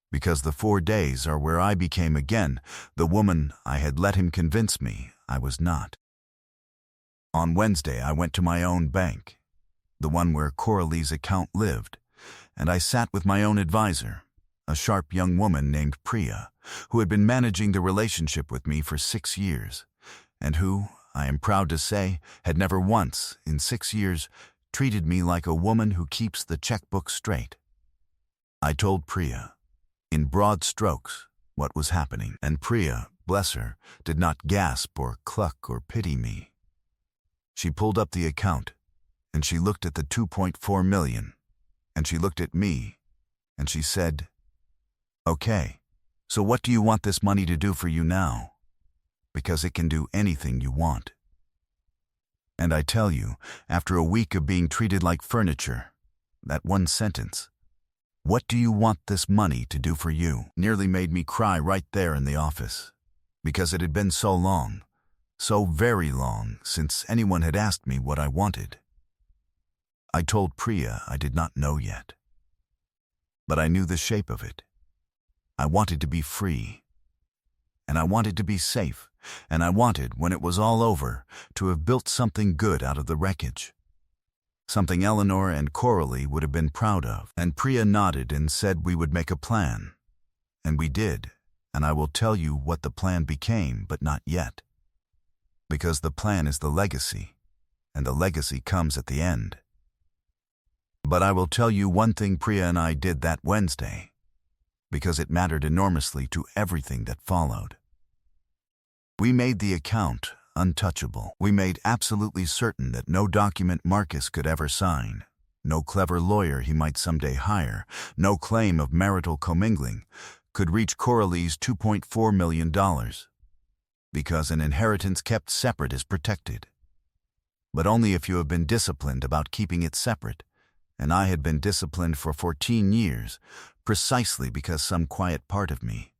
because the 4 days are where I became again the woman I had let him convince me I was not. On Wednesday, I went to my own bank, the one where Coralie's account lived, and I sat with my own advisor, a sharp young woman named Priya, who had been managing the relationship with me for 6 years, and who, I am proud to say, had never once, in 6 years, treated me like a woman who keeps the checkbook straight. I told Priya, in broad strokes, what was happening, and Priya, bless her, did not gasp or cluck or pity me. She pulled up the account, and she looked at the 2.4 million, and she looked at me, and she said, "Okay, so what do you want this money to do for you now? Because it can do anything you want." And I tell you, after a week of being treated like furniture, that one sentence, "What do you want this money to do for you?" nearly made me cry right there in the office, because it had been so long, so very long, since anyone had asked me what I wanted. I told Priya I did not know yet, but I knew the shape of it. I wanted to be free, and I wanted to be safe, and I wanted, when it was all over, to have built something good out of the wreckage. Something Eleanor and Coralie would have been proud of. And Priya nodded and said we would make a plan. And we did, and I will tell you what the plan became, but not yet. Because the plan is the legacy, and the legacy comes at the end. But I will tell you one thing Priya and I did that Wednesday, because it mattered enormously to everything that followed. We made the account untouchable. We made absolutely certain that no document Marcus could ever sign, no clever lawyer he might someday hire, no claim of marital commingling could reach Coralie's $2.4 million, because an inheritance kept separate is protected. But only if you have been disciplined about keeping it separate, and I had been disciplined for 14 years, precisely because some quiet part of me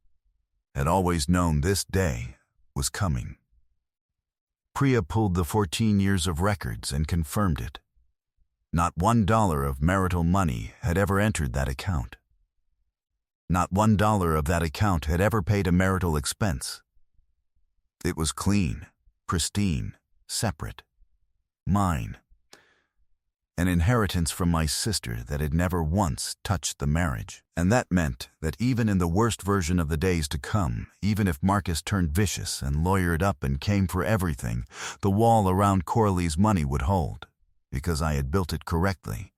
had always known this day was coming. Priya pulled the 14 years of records and confirmed it. Not $1 of marital money had ever entered that account. Not $1 of that account had ever paid a marital expense. It was clean, pristine, separate. Mine. An inheritance from my sister that had never once touched the marriage. And that meant that even in the worst version of the days to come, even if Marcus turned vicious and lawyered up and came for everything, the wall around Coralie's money would hold, because I had built it correctly,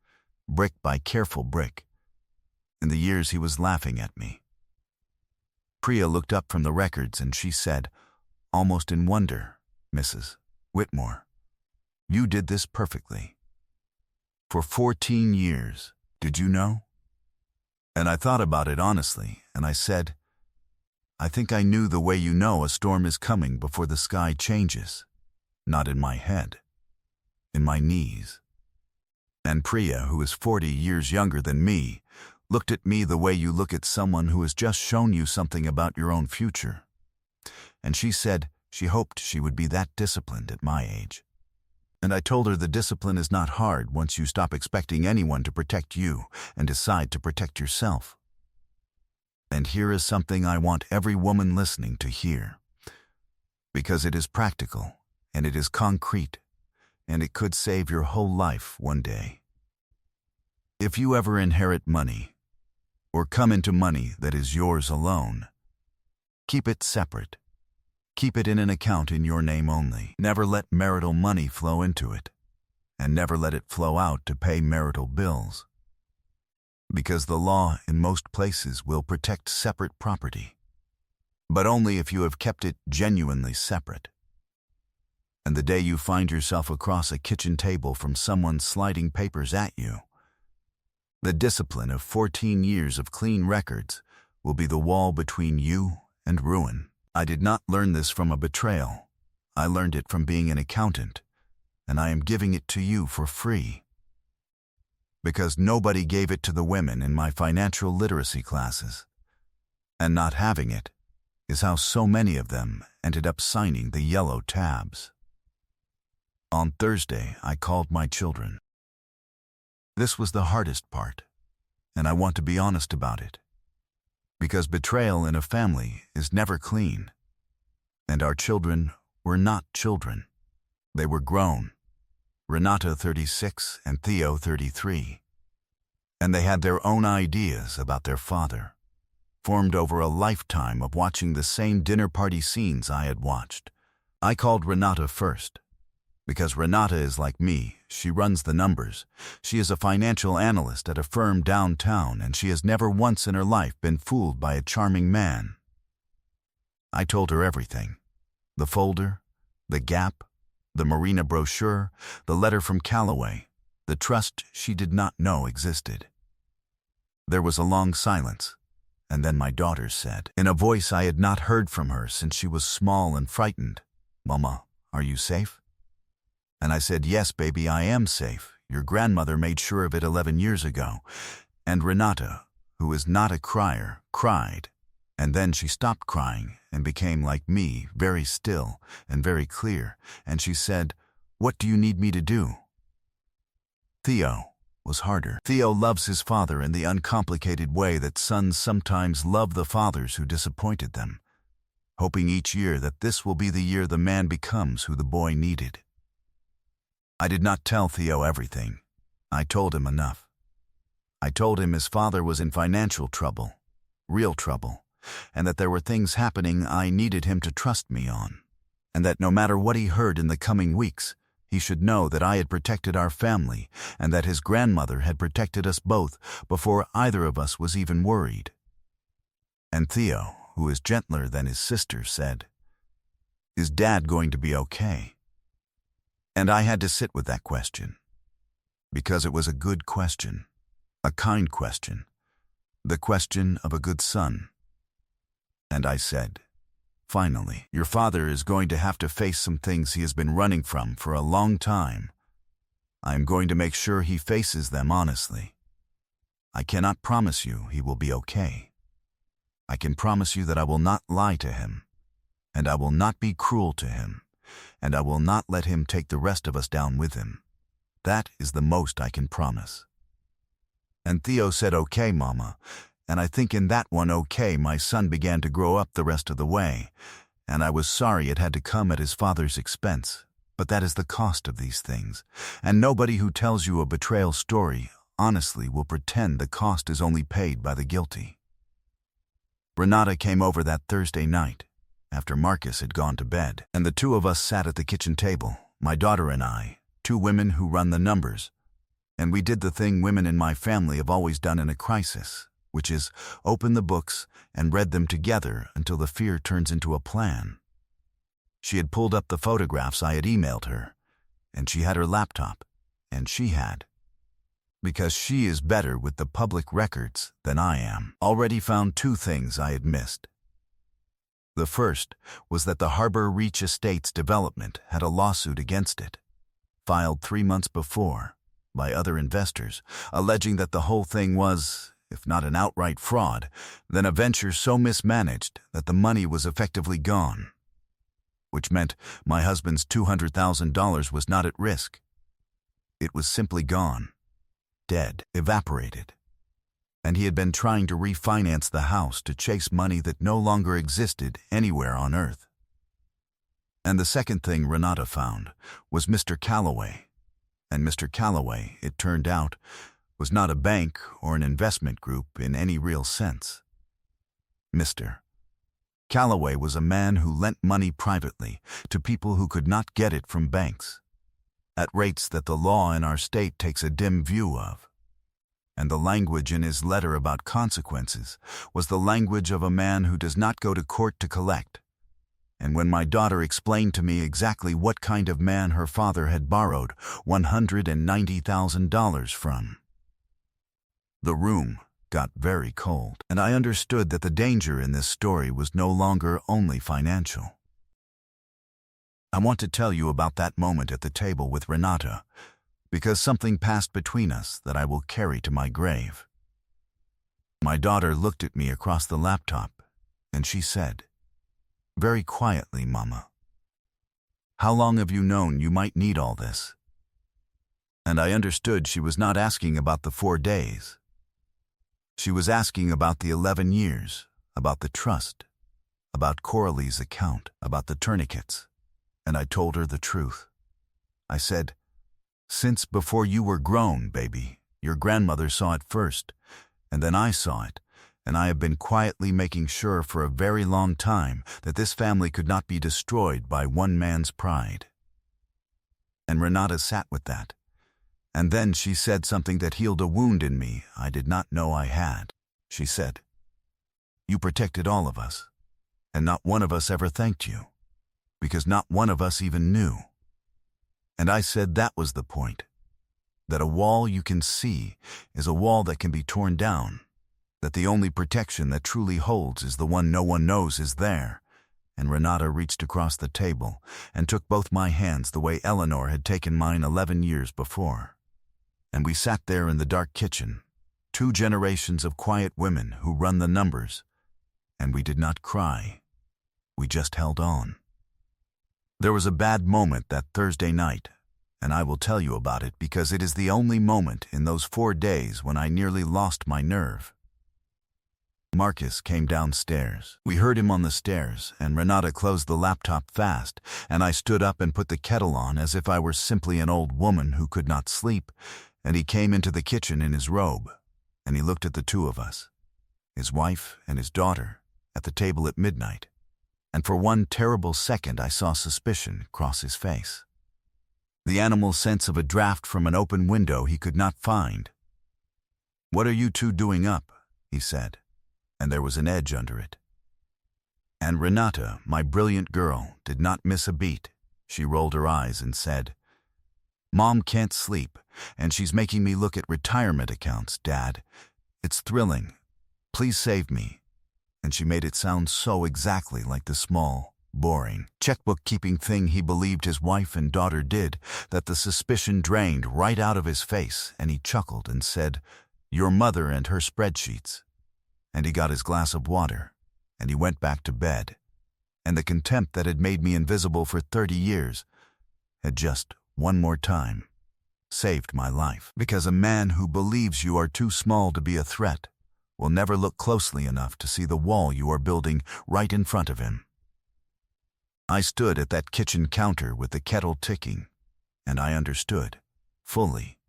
brick by careful brick. In the years he was laughing at me. Priya looked up from the records and she said, almost in wonder, "Mrs. Whitmore, you did this perfectly. For 14 years, did you know?" And I thought about it honestly, and I said, "I think I knew the way you know a storm is coming before the sky changes. Not in my head, in my knees." And Priya, who is 40 years younger than me, looked at me the way you look at someone who has just shown you something about your own future. And she said she hoped she would be that disciplined at my age. And I told her the discipline is not hard once you stop expecting anyone to protect you and decide to protect yourself. And here is something I want every woman listening to hear, because it is practical and it is concrete, and it could save your whole life one day. If you ever inherit money, or come into money that is yours alone, keep it separate. Keep it in an account in your name only. Never let marital money flow into it, and never let it flow out to pay marital bills. Because the law in most places will protect separate property, but only if you have kept it genuinely separate. And the day you find yourself across a kitchen table from someone sliding papers at you, the discipline of 14 years of clean records will be the wall between you and ruin. I did not learn this from a betrayal. I learned it from being an accountant, and I am giving it to you for free. Because nobody gave it to the women in my financial literacy classes. And not having it is how so many of them ended up signing the yellow tabs. On Thursday, I called my children. This was the hardest part, and I want to be honest about it. Because betrayal in a family is never clean. And our children were not children. They were grown. Renata 36 and Theo 33. And they had their own ideas about their father, formed over a lifetime of watching the same dinner party scenes I had watched. I called Renata first. Because Renata is like me, she runs the numbers. She is a financial analyst at a firm downtown, and she has never once in her life been fooled by a charming man. I told her everything. The folder, the gap, the marina brochure, the letter from Callaway, the trust she did not know existed. There was a long silence, and then my daughter said, in a voice I had not heard from her since she was small and frightened, "Mama, are you safe?" And I said, "Yes, baby, I am safe. Your grandmother made sure of it 11 years ago." And Renata, who is not a crier, cried. And then she stopped crying and became like me, very still and very clear. And she said, "What do you need me to do?" Theo was harder. Theo loves his father in the uncomplicated way that sons sometimes love the fathers who disappointed them, hoping each year that this will be the year the man becomes who the boy needed. I did not tell Theo everything. I told him enough. I told him his father was in financial trouble, real trouble, and that there were things happening I needed him to trust me on, and that no matter what he heard in the coming weeks, he should know that I had protected our family and that his grandmother had protected us both before either of us was even worried. And Theo, who is gentler than his sister, said, "Is Dad going to be okay?" And I had to sit with that question, because it was a good question, a kind question, the question of a good son. And I said, "Finally, your father is going to have to face some things he has been running from for a long time. I am going to make sure he faces them honestly. I cannot promise you he will be okay. I can promise you that I will not lie to him, and I will not be cruel to him, and I will not let him take the rest of us down with him. That is the most I can promise." And Theo said, "Okay, Mama," and I think in that one okay my son began to grow up the rest of the way, and I was sorry it had to come at his father's expense, but that is the cost of these things, and nobody who tells you a betrayal story honestly will pretend the cost is only paid by the guilty. Renata came over that Thursday night, after Marcus had gone to bed, and the two of us sat at the kitchen table, my daughter and I, two women who run the numbers, and we did the thing women in my family have always done in a crisis, which is open the books and read them together until the fear turns into a plan. She had pulled up the photographs I had emailed her, and she had her laptop, and she had, because she is better with the public records than I am, already found two things I had missed. The first was that the Harbor Reach Estates development had a lawsuit against it, filed 3 months before, by other investors, alleging that the whole thing was, if not an outright fraud, then a venture so mismanaged that the money was effectively gone, which meant my husband's $200,000 was not at risk. It was simply gone, dead, evaporated. And he had been trying to refinance the house to chase money that no longer existed anywhere on earth. And the second thing Renata found was Mr. Callaway. And Mr. Callaway, it turned out, was not a bank or an investment group in any real sense. Mr. Calloway was a man who lent money privately to people who could not get it from banks, at rates that the law in our state takes a dim view of. And the language in his letter about consequences was the language of a man who does not go to court to collect. And when my daughter explained to me exactly what kind of man her father had borrowed $190,000 from, the room got very cold, and I understood that the danger in this story was no longer only financial. I want to tell you about that moment at the table with Renata, because something passed between us that I will carry to my grave. My daughter looked at me across the laptop, and she said, very quietly, "Mama, how long have you known you might need all this?" And I understood she was not asking about the 4 days. She was asking about the 11 years, about the trust, about Coralie's account, about the tourniquets. And I told her the truth. I said, "Since before you were grown, baby, your grandmother saw it first, and then I saw it, and I have been quietly making sure for a very long time that this family could not be destroyed by one man's pride." And Renata sat with that. And then she said something that healed a wound in me I did not know I had. She said, "You protected all of us, and not one of us ever thanked you, because not one of us even knew." And I said that was the point, that a wall you can see is a wall that can be torn down, that the only protection that truly holds is the one no one knows is there. And Renata reached across the table and took both my hands the way Eleanor had taken mine 11 years before. And we sat there in the dark kitchen, 2 generations of quiet women who run the numbers, and we did not cry. We just held on. There was a bad moment that Thursday night, and I will tell you about it because it is the only moment in those 4 days when I nearly lost my nerve. Marcus came downstairs. We heard him on the stairs, and Renata closed the laptop fast, and I stood up and put the kettle on as if I were simply an old woman who could not sleep, and he came into the kitchen in his robe, and he looked at the 2 of us, his wife and his daughter, at the table at midnight, and for one terrible second I saw suspicion cross his face. The animal sense of a draft from an open window he could not find. "What are you 2 doing up?" he said, and there was an edge under it. And Renata, my brilliant girl, did not miss a beat. She rolled her eyes and said, "Mom can't sleep, and she's making me look at retirement accounts, Dad. It's thrilling. Please save me." And she made it sound so exactly like the small, boring, checkbook-keeping thing he believed his wife and daughter did that the suspicion drained right out of his face, and he chuckled and said, "Your mother and her spreadsheets." And he got his glass of water, and he went back to bed. And the contempt that had made me invisible for 30 years had just, one more time, saved my life. Because a man who believes you are too small to be a threat will never look closely enough to see the wall you are building right in front of him. I stood at that kitchen counter with the kettle ticking, and I understood, fully,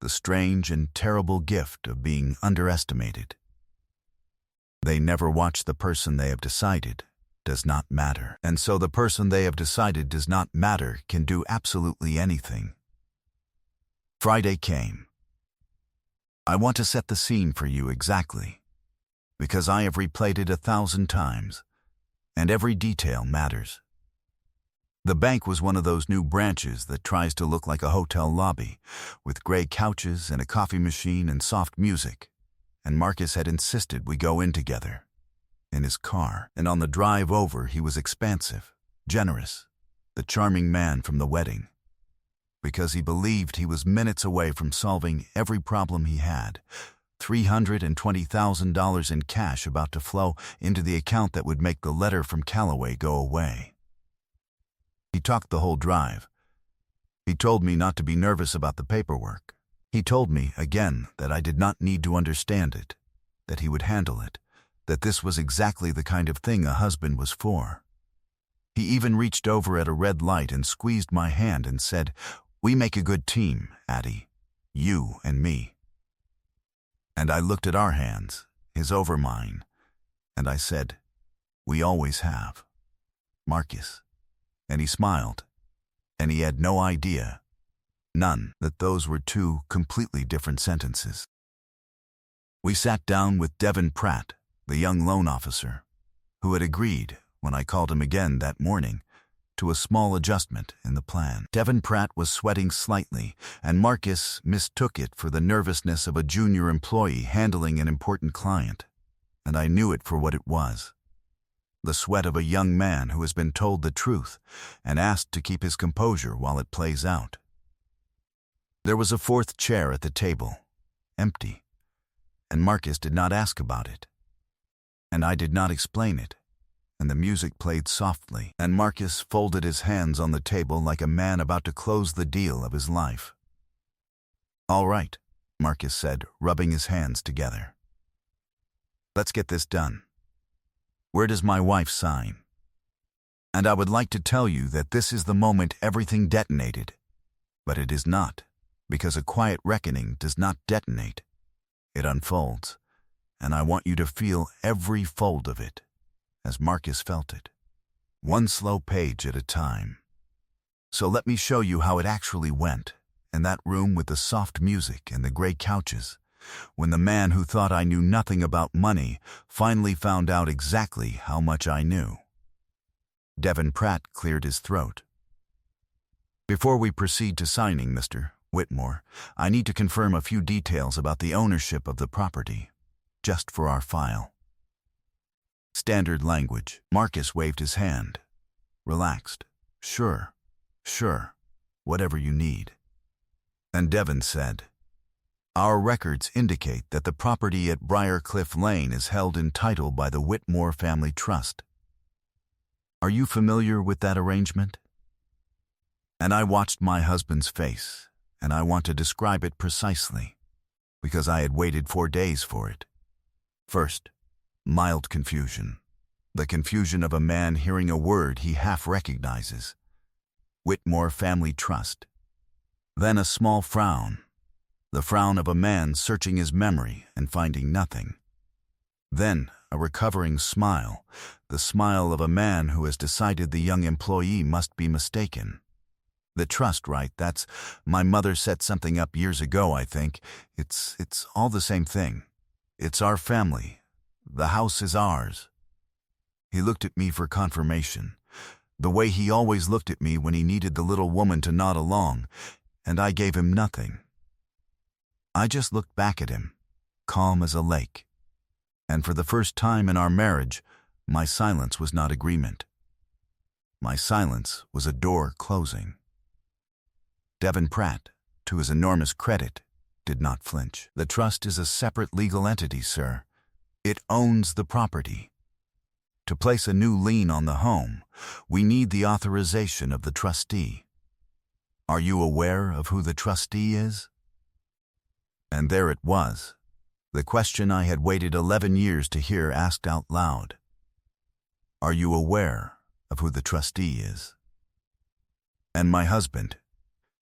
the strange and terrible gift of being underestimated. They never watch the person they have decided does not matter, and so the person they have decided does not matter can do absolutely anything. Friday came. I want to set the scene for you exactly, because I have replayed it 1,000 times, and every detail matters. The bank was one of those new branches that tries to look like a hotel lobby, with gray couches and a coffee machine and soft music, and Marcus had insisted we go in together, in his car, and on the drive over he was expansive, generous, the charming man from the wedding, because he believed he was minutes away from solving every problem he had, $320,000 in cash about to flow into the account that would make the letter from Calloway go away. He talked the whole drive. He told me not to be nervous about the paperwork. He told me, again, that I did not need to understand it, that he would handle it, that this was exactly the kind of thing a husband was for. He even reached over at a red light and squeezed my hand and said, "We make a good team, Addie, you and me." And I looked at our hands, his over mine, and I said, We always have. Marcus. And he smiled. And he had no idea, none, that those were two completely different sentences. We sat down with Devin Pratt, the young loan officer, who had agreed, when I called him again that morning, to a small adjustment in the plan. Devin Pratt was sweating slightly, and Marcus mistook it for the nervousness of a junior employee handling an important client, and I knew it for what it was. The sweat of a young man who has been told the truth and asked to keep his composure while it plays out. There was a fourth chair at the table, empty, and Marcus did not ask about it. And I did not explain it, and the music played softly, and Marcus folded his hands on the table like a man about to close the deal of his life. "All right," Marcus said, rubbing his hands together. "Let's get this done. Where does my wife sign?" And I would like to tell you that this is the moment everything detonated, but it is not, because a quiet reckoning does not detonate. It unfolds, and I want you to feel every fold of it, as Marcus felt it, one slow page at a time. So let me show you how it actually went, in that room with the soft music and the gray couches, when the man who thought I knew nothing about money finally found out exactly how much I knew. Devin Pratt cleared his throat. "Before we proceed to signing, Mr. Whitmore, I need to confirm a few details about the ownership of the property, just for our file." Standard language. Marcus waved his hand. Relaxed. Sure, whatever you need." And Devin said, "Our records indicate that the property at Briarcliff Lane is held in title by the Whitmore Family Trust. Are you familiar with that arrangement?" And I watched my husband's face, and I want to describe it precisely, because I had waited 4 days for it. First, mild confusion. The confusion of a man hearing a word he half recognizes. Whitmore Family Trust. Then a small frown. The frown of a man searching his memory and finding nothing. Then a recovering smile, the smile of a man who has decided the young employee must be mistaken. The trust, right? That's, my mother set something up years ago, I think. It's all the same thing. It's our family. The house is ours. He looked at me for confirmation, the way he always looked at me when he needed the little woman to nod along, and I gave him nothing. I just looked back at him, calm as a lake. And for the first time in our marriage, my silence was not agreement. My silence was a door closing. Devin Pratt, to his enormous credit, did not flinch. "The trust is a separate legal entity, sir. It owns the property. To place a new lien on the home, we need the authorization of the trustee. Are you aware of who the trustee is?" And there it was, the question I had waited 11 years to hear asked out loud. Are you aware of who the trustee is? And my husband,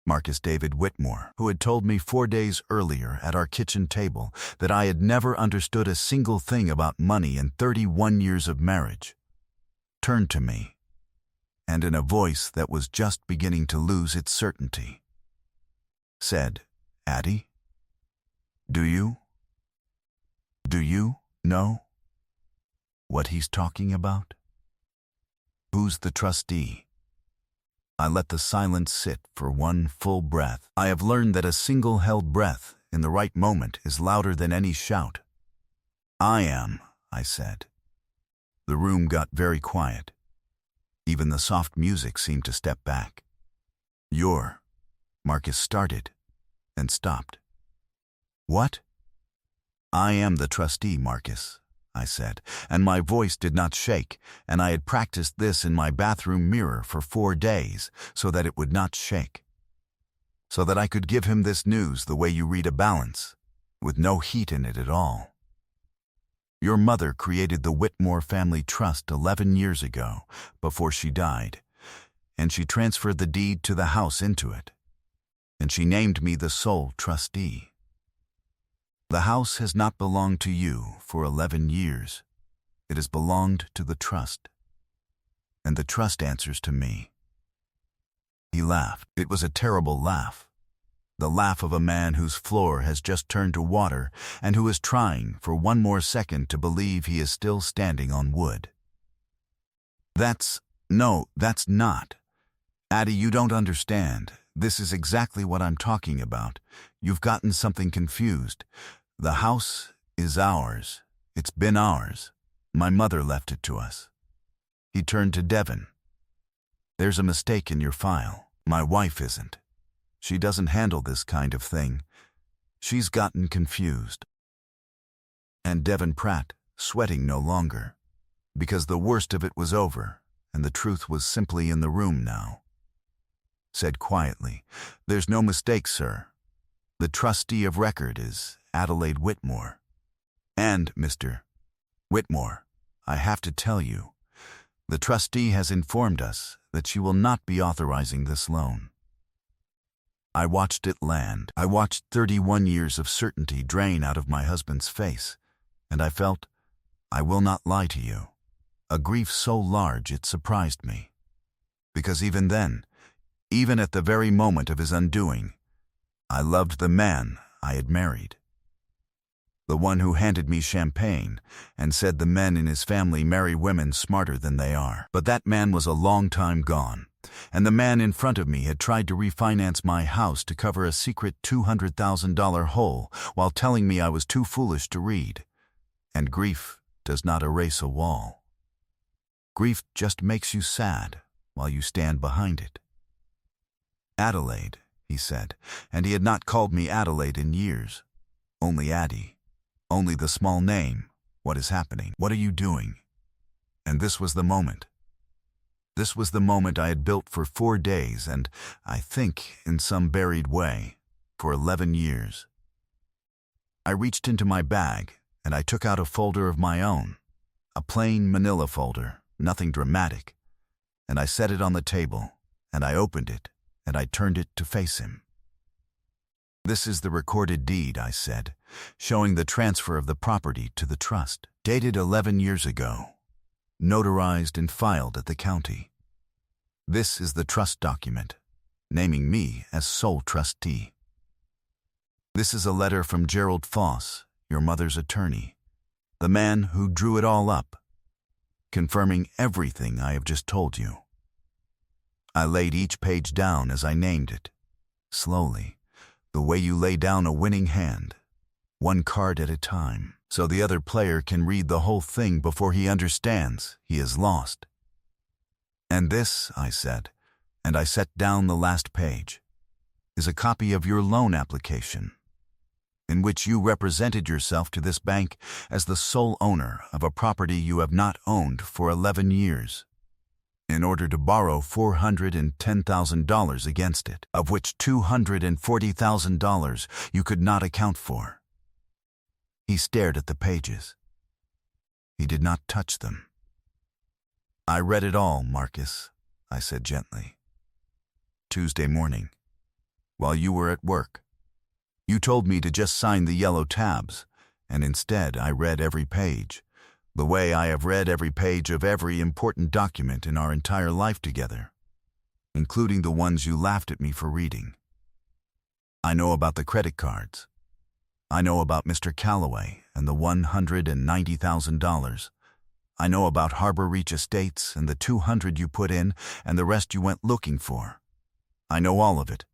Marcus David Whitmore, who had told me 4 days earlier at our kitchen table that I had never understood a single thing about money in 31 years of marriage, turned to me, and in a voice that was just beginning to lose its certainty, said, "Addie, do you know what he's talking about? Who's the trustee?" I let the silence sit for one full breath. I have learned that a single held breath in the right moment is louder than any shout. "I am," I said. The room got very quiet. Even the soft music seemed to step back. "You're," Marcus started and stopped. "What?" "I am the trustee, Marcus," I said, and my voice did not shake, and I had practiced this in my bathroom mirror for 4 days so that it would not shake. So that I could give him this news the way you read a balance, with no heat in it at all. Your mother created the Whitmore Family Trust 11 years ago, before she died, and she transferred the deed to the house into it, and she named me the sole trustee. The house has not belonged to you for 11 years, It has belonged to the trust, and the trust answers to me." He laughed. It was a terrible laugh. The laugh of a man whose floor has just turned to water and who is trying for one more second to believe he is still standing on wood. No, that's not. Addie, you don't understand. This is exactly what I'm talking about. You've gotten something confused. The house is ours. It's been ours. My mother left it to us." He turned to Devon. "There's a mistake in your file. My wife isn't. She doesn't handle this kind of thing. She's gotten confused." And Devon Pratt, sweating no longer, because the worst of it was over and the truth was simply in the room now, said quietly, "There's no mistake, sir. The trustee of record is Adelaide Whitmore. And, Mr. Whitmore, I have to tell you, the trustee has informed us that she will not be authorizing this loan." I watched it land. I watched 31 years of certainty drain out of my husband's face, and I felt, I will not lie to you, a grief so large it surprised me. Because even then, even at the very moment of his undoing, I loved the man I had married. The one who handed me champagne and said the men in his family marry women smarter than they are. But that man was a long time gone, and the man in front of me had tried to refinance my house to cover a secret $200,000 hole while telling me I was too foolish to read. And grief does not erase a wall. Grief just makes you sad while you stand behind it. "Adelaide," he said, and he had not called me Adelaide in years. Only Addie. Only the small name. "What is happening? What are you doing?" And this was the moment. This was the moment I had built for 4 days and, I think, in some buried way, for 11 years. I reached into my bag and I took out a folder of my own, a plain manila folder, nothing dramatic, and I set it on the table, and I opened it, and I turned it to face him. "This is the recorded deed," I said, showing the transfer of the property to the trust, dated 11 years ago, notarized and filed at the county. "This is the trust document, naming me as sole trustee. This is a letter from Gerald Foss, your mother's attorney, the man who drew it all up, confirming everything I have just told you." I laid each page down as I named it, slowly, the way you lay down a winning hand, one card at a time, so the other player can read the whole thing before he understands he has lost. "And this," I said, and I set down the last page, "is a copy of your loan application, in which you represented yourself to this bank as the sole owner of a property you have not owned for 11 years. In order to borrow $410,000 against it, of which $240,000 you could not account for." He stared at the pages. He did not touch them. "I read it all, Marcus," I said gently. "Tuesday morning, while you were at work. You told me to just sign the yellow tabs, and instead I read every page, the way I have read every page of every important document in our entire life together, including the ones you laughed at me for reading. I know about the credit cards. I know about Mr. Calloway and the $190,000. I know about Harbor Reach Estates and the $200 you put in and the rest you went looking for. I know all of it.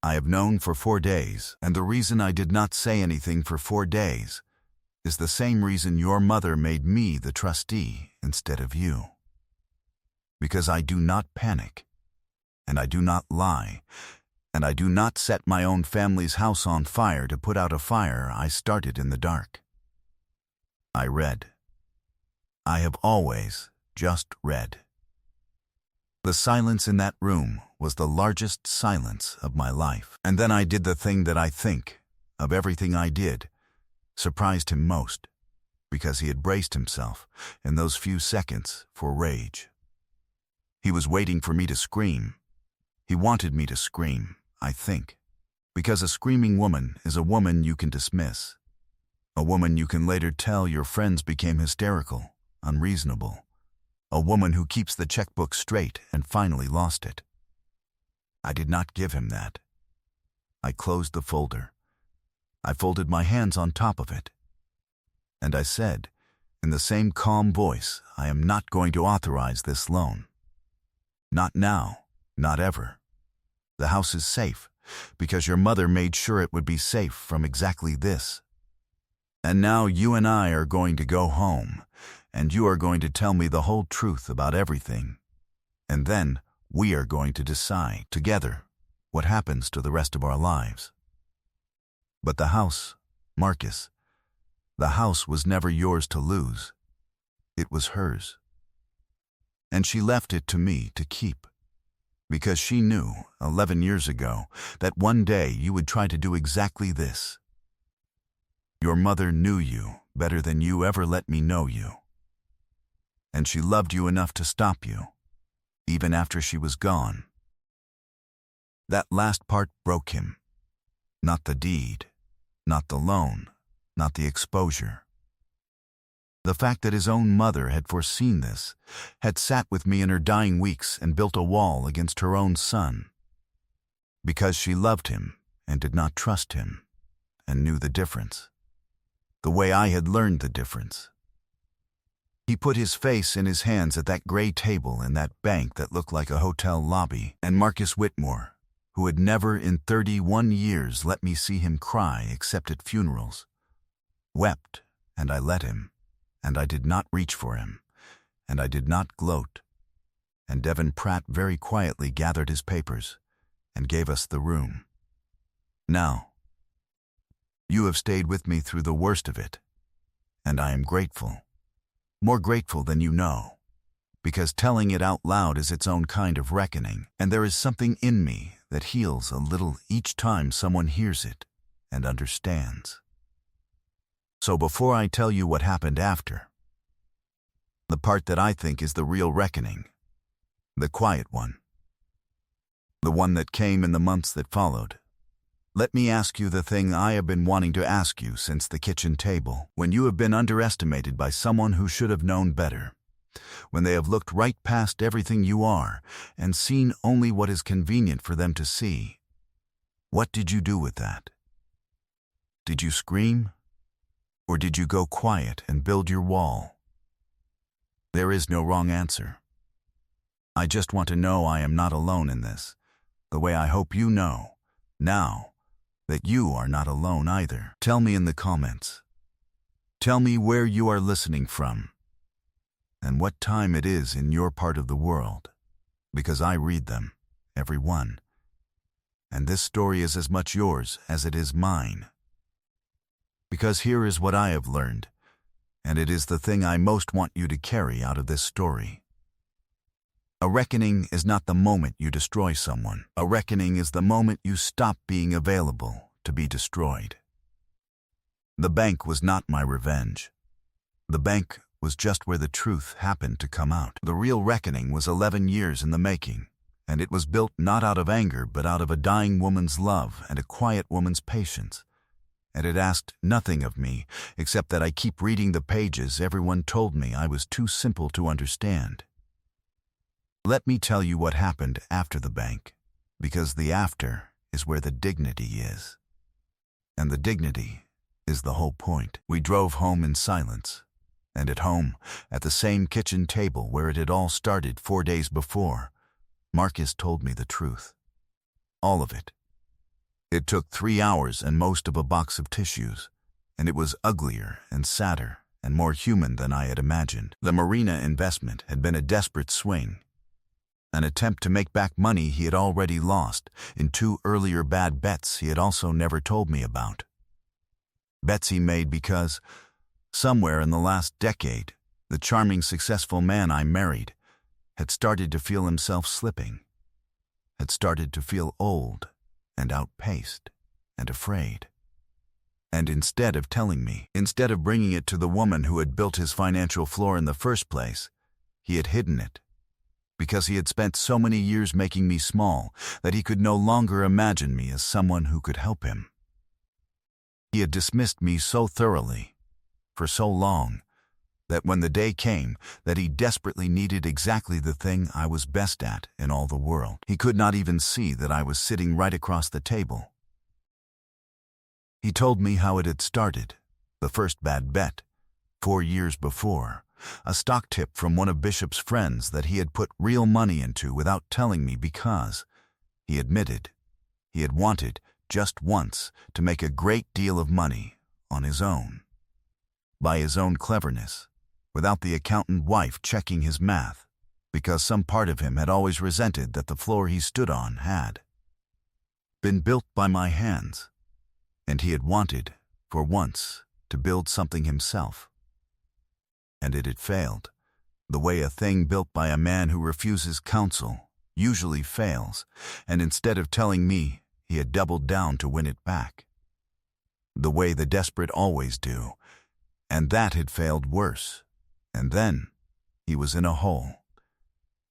I have known for 4 days, and the reason I did not say anything for 4 days is the same reason your mother made me the trustee instead of you. Because I do not panic, and I do not lie, and I do not set my own family's house on fire to put out a fire I started in the dark. I read. I have always just read. The silence in that room was the largest silence of my life. And then I did the thing that I think, of everything I did, surprised him most, because he had braced himself, in those few seconds, for rage. He was waiting for me to scream. He wanted me to scream, I think, because a screaming woman is a woman you can dismiss. A woman you can later tell your friends became hysterical, unreasonable. A woman who keeps the checkbook straight and finally lost it. I did not give him that. I closed the folder. I folded my hands on top of it. And I said, in the same calm voice, I am not going to authorize this loan. Not now, not ever. The house is safe, because your mother made sure it would be safe from exactly this. And now you and I are going to go home, and you are going to tell me the whole truth about everything. And then we are going to decide together what happens to the rest of our lives. But the house, Marcus, the house was never yours to lose. It was hers. And she left it to me to keep, because she knew, 11 years ago, that one day you would try to do exactly this. Your mother knew you better than you ever let me know you. And she loved you enough to stop you, even after she was gone. That last part broke him. Not the deed, not the loan, not the exposure. The fact that his own mother had foreseen this, had sat with me in her dying weeks and built a wall against her own son. Because she loved him and did not trust him, and knew the difference. The way I had learned the difference. He put his face in his hands at that gray table in that bank that looked like a hotel lobby, and Marcus Whitmore, who had never in 31 years let me see him cry except at funerals, wept, and I let him, and I did not reach for him, and I did not gloat, and Devin Pratt very quietly gathered his papers and gave us the room. Now, you have stayed with me through the worst of it, and I am grateful, more grateful than you know, because telling it out loud is its own kind of reckoning, and there is something in me that heals a little each time someone hears it and understands. So before I tell you what happened after, the part that I think is the real reckoning, the quiet one, the one that came in the months that followed, let me ask you the thing I have been wanting to ask you since the kitchen table, when you have been underestimated by someone who should have known better, when they have looked right past everything you are and seen only what is convenient for them to see. What did you do with that? Did you scream? Or did you go quiet and build your wall? There is no wrong answer. I just want to know I am not alone in this, the way I hope you know, now, that you are not alone either. Tell me in the comments. Tell me where you are listening from, and what time it is in your part of the world, because I read them, every one. And this story is as much yours as it is mine. Because here is what I have learned, and it is the thing I most want you to carry out of this story. A reckoning is not the moment you destroy someone. A reckoning is the moment you stop being available to be destroyed. The bank was not my revenge. The bank was just where the truth happened to come out. The real reckoning was 11 years in the making, and it was built not out of anger but out of a dying woman's love and a quiet woman's patience. And it asked nothing of me except that I keep reading the pages everyone told me I was too simple to understand. Let me tell you what happened after the bank, because the after is where the dignity is. And the dignity is the whole point. We drove home in silence, and at home, at the same kitchen table where it had all started 4 days before, Marcus told me the truth. All of it. It took 3 hours and most of a box of tissues, and it was uglier and sadder and more human than I had imagined. The marina investment had been a desperate swing, an attempt to make back money he had already lost in 2 earlier bad bets he had also never told me about. Bets he made because, somewhere in the last decade, the charming, successful man I married had started to feel himself slipping, had started to feel old and outpaced and afraid. And instead of telling me, instead of bringing it to the woman who had built his financial floor in the first place, he had hidden it, because he had spent so many years making me small that he could no longer imagine me as someone who could help him. He had dismissed me so thoroughly, for so long, that when the day came that he desperately needed exactly the thing I was best at in all the world, he could not even see that I was sitting right across the table. He told me how it had started, the first bad bet, 4 years before, a stock tip from one of Bishop's friends that he had put real money into without telling me because, he admitted, he had wanted, just once, to make a great deal of money on his own. By his own cleverness, without the accountant wife checking his math, because some part of him had always resented that the floor he stood on had been built by my hands, and he had wanted, for once, to build something himself. And it had failed, the way a thing built by a man who refuses counsel usually fails, and instead of telling me, he had doubled down to win it back. The way the desperate always do, and that had failed worse. And then, he was in a hole.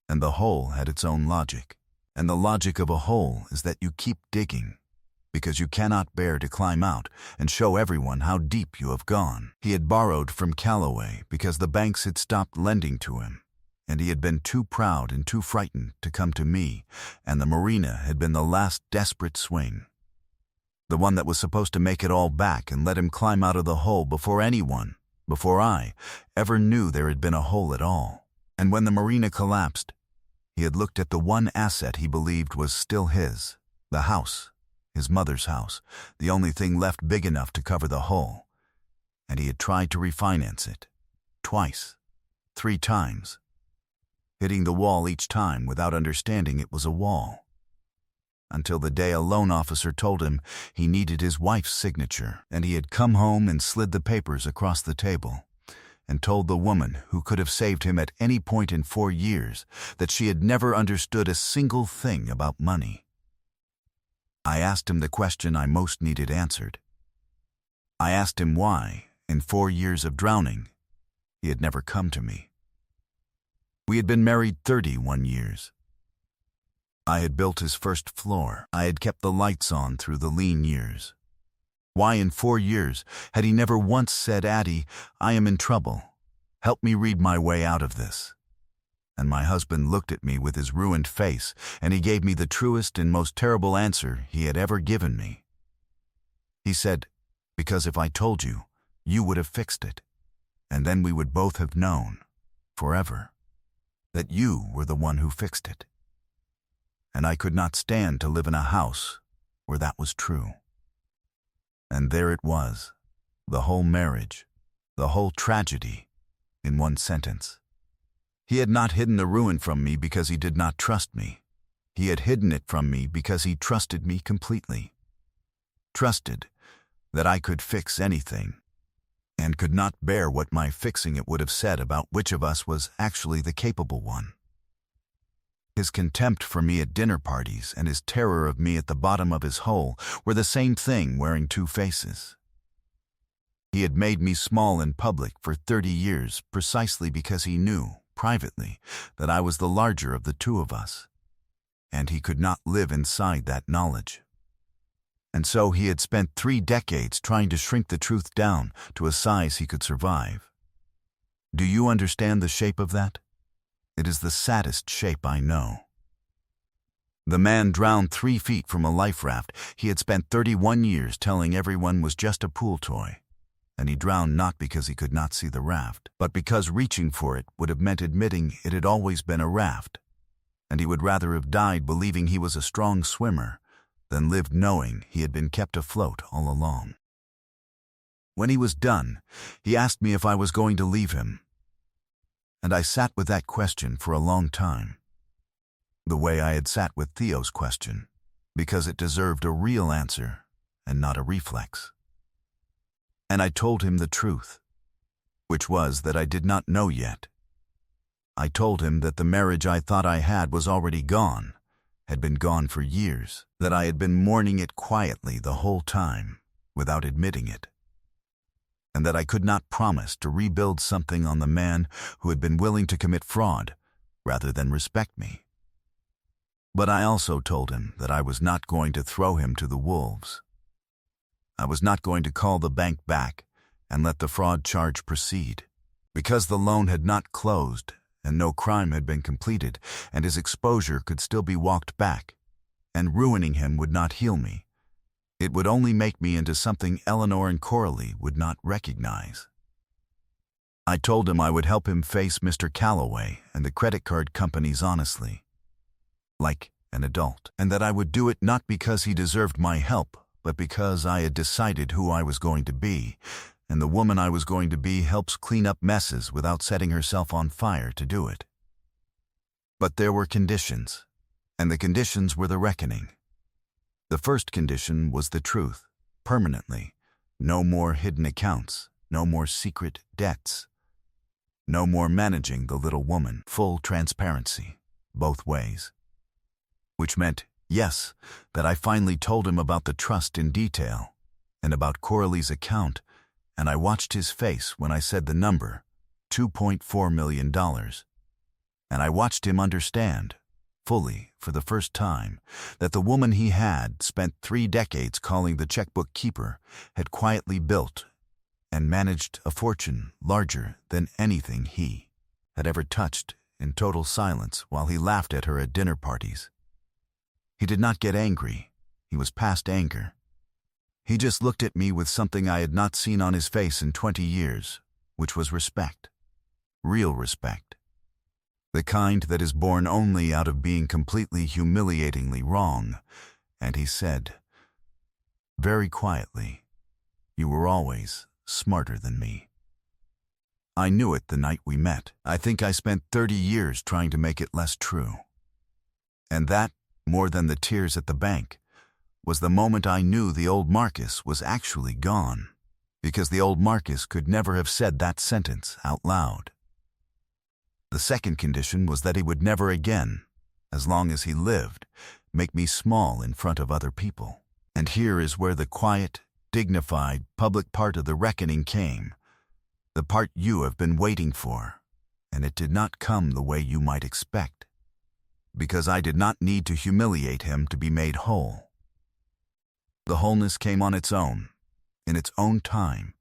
And the hole had its own logic. And the logic of a hole is that you keep digging, because you cannot bear to climb out and show everyone how deep you have gone. He had borrowed from Callaway because the banks had stopped lending to him, and he had been too proud and too frightened to come to me, and the marina had been the last desperate swing. The one that was supposed to make it all back and let him climb out of the hole before anyone, before I, ever knew there had been a hole at all. And when the marina collapsed, he had looked at the one asset he believed was still his, the house, his mother's house, the only thing left big enough to cover the hole, and he had tried to refinance it, twice, 3 times, hitting the wall each time without understanding it was a wall, until the day a loan officer told him he needed his wife's signature, and he had come home and slid the papers across the table, and told the woman who could have saved him at any point in 4 years that she had never understood a single thing about money. I asked him the question I most needed answered. I asked him why, in 4 years of drowning, he had never come to me. We had been married 31 years. I had built his first floor. I had kept the lights on through the lean years. Why in 4 years had he never once said, "Addie, I am in trouble. Help me read my way out of this"? And my husband looked at me with his ruined face, and he gave me the truest and most terrible answer he had ever given me. He said, "Because if I told you, you would have fixed it, and then we would both have known, forever, that you were the one who fixed it." And I could not stand to live in a house where that was true. And there it was, the whole marriage, the whole tragedy, in one sentence. He had not hidden the ruin from me because he did not trust me. He had hidden it from me because he trusted me completely. Trusted that I could fix anything, and could not bear what my fixing it would have said about which of us was actually the capable one. His contempt for me at dinner parties and his terror of me at the bottom of his hole were the same thing wearing 2 faces. He had made me small in public for 30 years precisely because he knew, privately, that I was the larger of the 2 of us, and he could not live inside that knowledge. And so he had spent 3 decades trying to shrink the truth down to a size he could survive. Do you understand the shape of that? It is the saddest shape I know. The man drowned 3 feet from a life raft he had spent 31 years telling everyone was just a pool toy. And he drowned not because he could not see the raft, but because reaching for it would have meant admitting it had always been a raft, and he would rather have died believing he was a strong swimmer than lived knowing he had been kept afloat all along. When he was done, he asked me if I was going to leave him, and I sat with that question for a long time, the way I had sat with Theo's question, because it deserved a real answer and not a reflex. And I told him the truth, which was that I did not know yet. I told him that the marriage I thought I had was already gone, had been gone for years, that I had been mourning it quietly the whole time, without admitting it, and that I could not promise to rebuild something on the man who had been willing to commit fraud rather than respect me. But I also told him that I was not going to throw him to the wolves. I was not going to call the bank back and let the fraud charge proceed. Because the loan had not closed and no crime had been completed and his exposure could still be walked back, and ruining him would not heal me. It would only make me into something Eleanor and Coralie would not recognize. I told him I would help him face Mr. Calloway and the credit card companies honestly, like an adult, and that I would do it not because he deserved my help, but because I had decided who I was going to be, and the woman I was going to be helps clean up messes without setting herself on fire to do it. But there were conditions, and the conditions were the reckoning. The first condition was the truth, permanently. No more hidden accounts, no more secret debts. No more managing the little woman, full transparency, both ways. Which meant, yes, that I finally told him about the trust in detail, and about Coralie's account, and I watched his face when I said the number, $2.4 million. And I watched him understand, fully, for the first time, that the woman he had spent 3 decades calling the checkbook keeper had quietly built and managed a fortune larger than anything he had ever touched in total silence while he laughed at her at dinner parties. He did not get angry. He was past anger. He just looked at me with something I had not seen on his face in 20 years, which was respect. Real respect. The kind that is born only out of being completely humiliatingly wrong. And he said, very quietly, "You were always smarter than me." I knew it the night we met. I think I spent 30 years trying to make it less true. And that, more than the tears at the bank, was the moment I knew the old Marcus was actually gone, because the old Marcus could never have said that sentence out loud. The second condition was that he would never again, as long as he lived, make me small in front of other people. And here is where the quiet, dignified, public part of the reckoning came, the part you have been waiting for, and it did not come the way you might expect, because I did not need to humiliate him to be made whole. The wholeness came on its own, in its own time,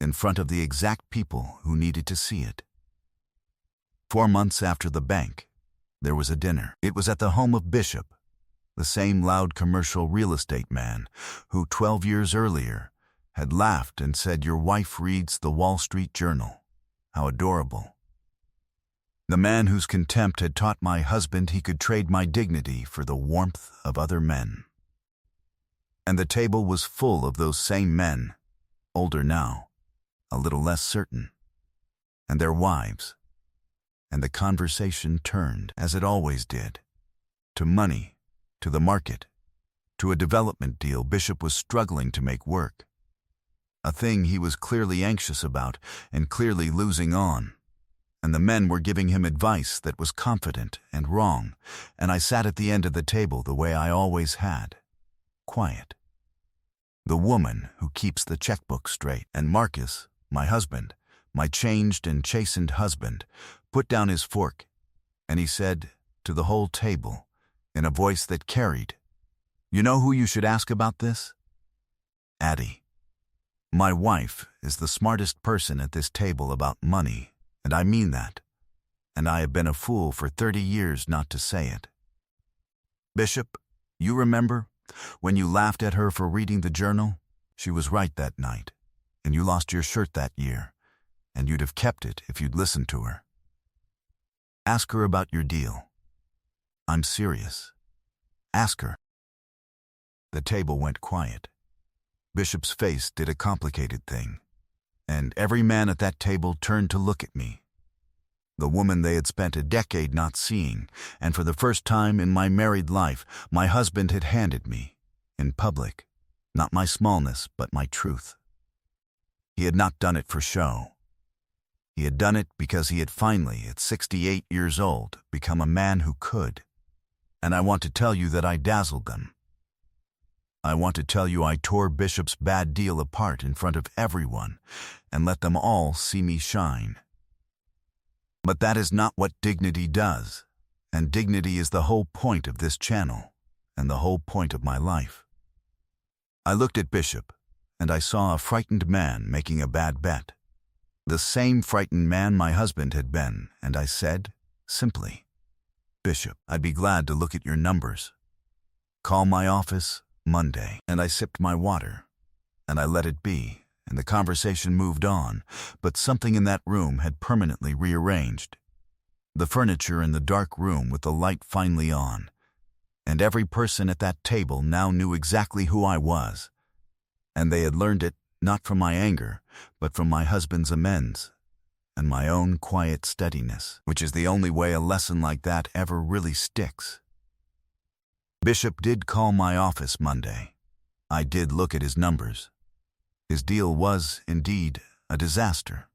in front of the exact people who needed to see it. 4 months after the bank, there was a dinner. It was at the home of Bishop, the same loud commercial real estate man who 12 years earlier had laughed and said, "Your wife reads the Wall Street Journal. How adorable." The man whose contempt had taught my husband he could trade my dignity for the warmth of other men. And the table was full of those same men, older now, a little less certain, and their wives. And the conversation turned, as it always did, to money, to the market, to a development deal Bishop was struggling to make work. A thing he was clearly anxious about and clearly losing on. And the men were giving him advice that was confident and wrong, and I sat at the end of the table the way I always had, quiet. The woman who keeps the checkbook straight, and Marcus, my husband, my changed and chastened husband, put down his fork, and he said to the whole table, in a voice that carried, "You know who you should ask about this? Addie. My wife is the smartest person at this table about money, and I mean that, and I have been a fool for 30 years not to say it. Bishop, you remember when you laughed at her for reading the journal? She was right that night, and you lost your shirt that year, and you'd have kept it if you'd listened to her. Ask her about your deal. I'm serious. Ask her." The table went quiet. Bishop's face did a complicated thing, and every man at that table turned to look at me. The woman they had spent a decade not seeing, and for the first time in my married life, my husband had handed me, in public, not my smallness, but my truth. He had not done it for show. He had done it because he had finally, at 68 years old, become a man who could. And I want to tell you that I dazzled them. I want to tell you I tore Bishop's bad deal apart in front of everyone and let them all see me shine. But that is not what dignity does, and dignity is the whole point of this channel and the whole point of my life. I looked at Bishop, and I saw a frightened man making a bad bet. The same frightened man my husband had been, and I said, simply, "Bishop, I'd be glad to look at your numbers. Call my office Monday." And I sipped my water, and I let it be, and the conversation moved on, but something in that room had permanently rearranged. The furniture in the dark room with the light finely on, and every person at that table now knew exactly who I was, and they had learned it not from my anger, but from my husband's amends and my own quiet steadiness, which is the only way a lesson like that ever really sticks. Bishop did call my office Monday. I did look at his numbers. His deal was, indeed, a disaster,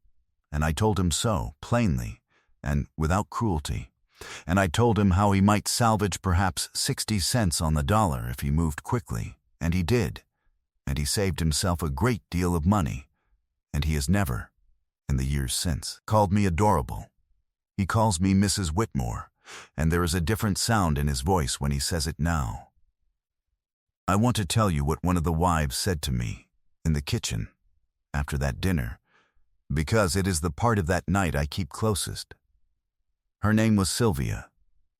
and I told him so, plainly, and without cruelty. And I told him how he might salvage perhaps 60 cents on the dollar if he moved quickly, and he did. And he saved himself a great deal of money, and he has never, in the years since, called me adorable. He calls me Mrs. Whitmore, and there is a different sound in his voice when he says it now. I want to tell you what one of the wives said to me in the kitchen after that dinner, because it is the part of that night I keep closest. Her name was Sylvia,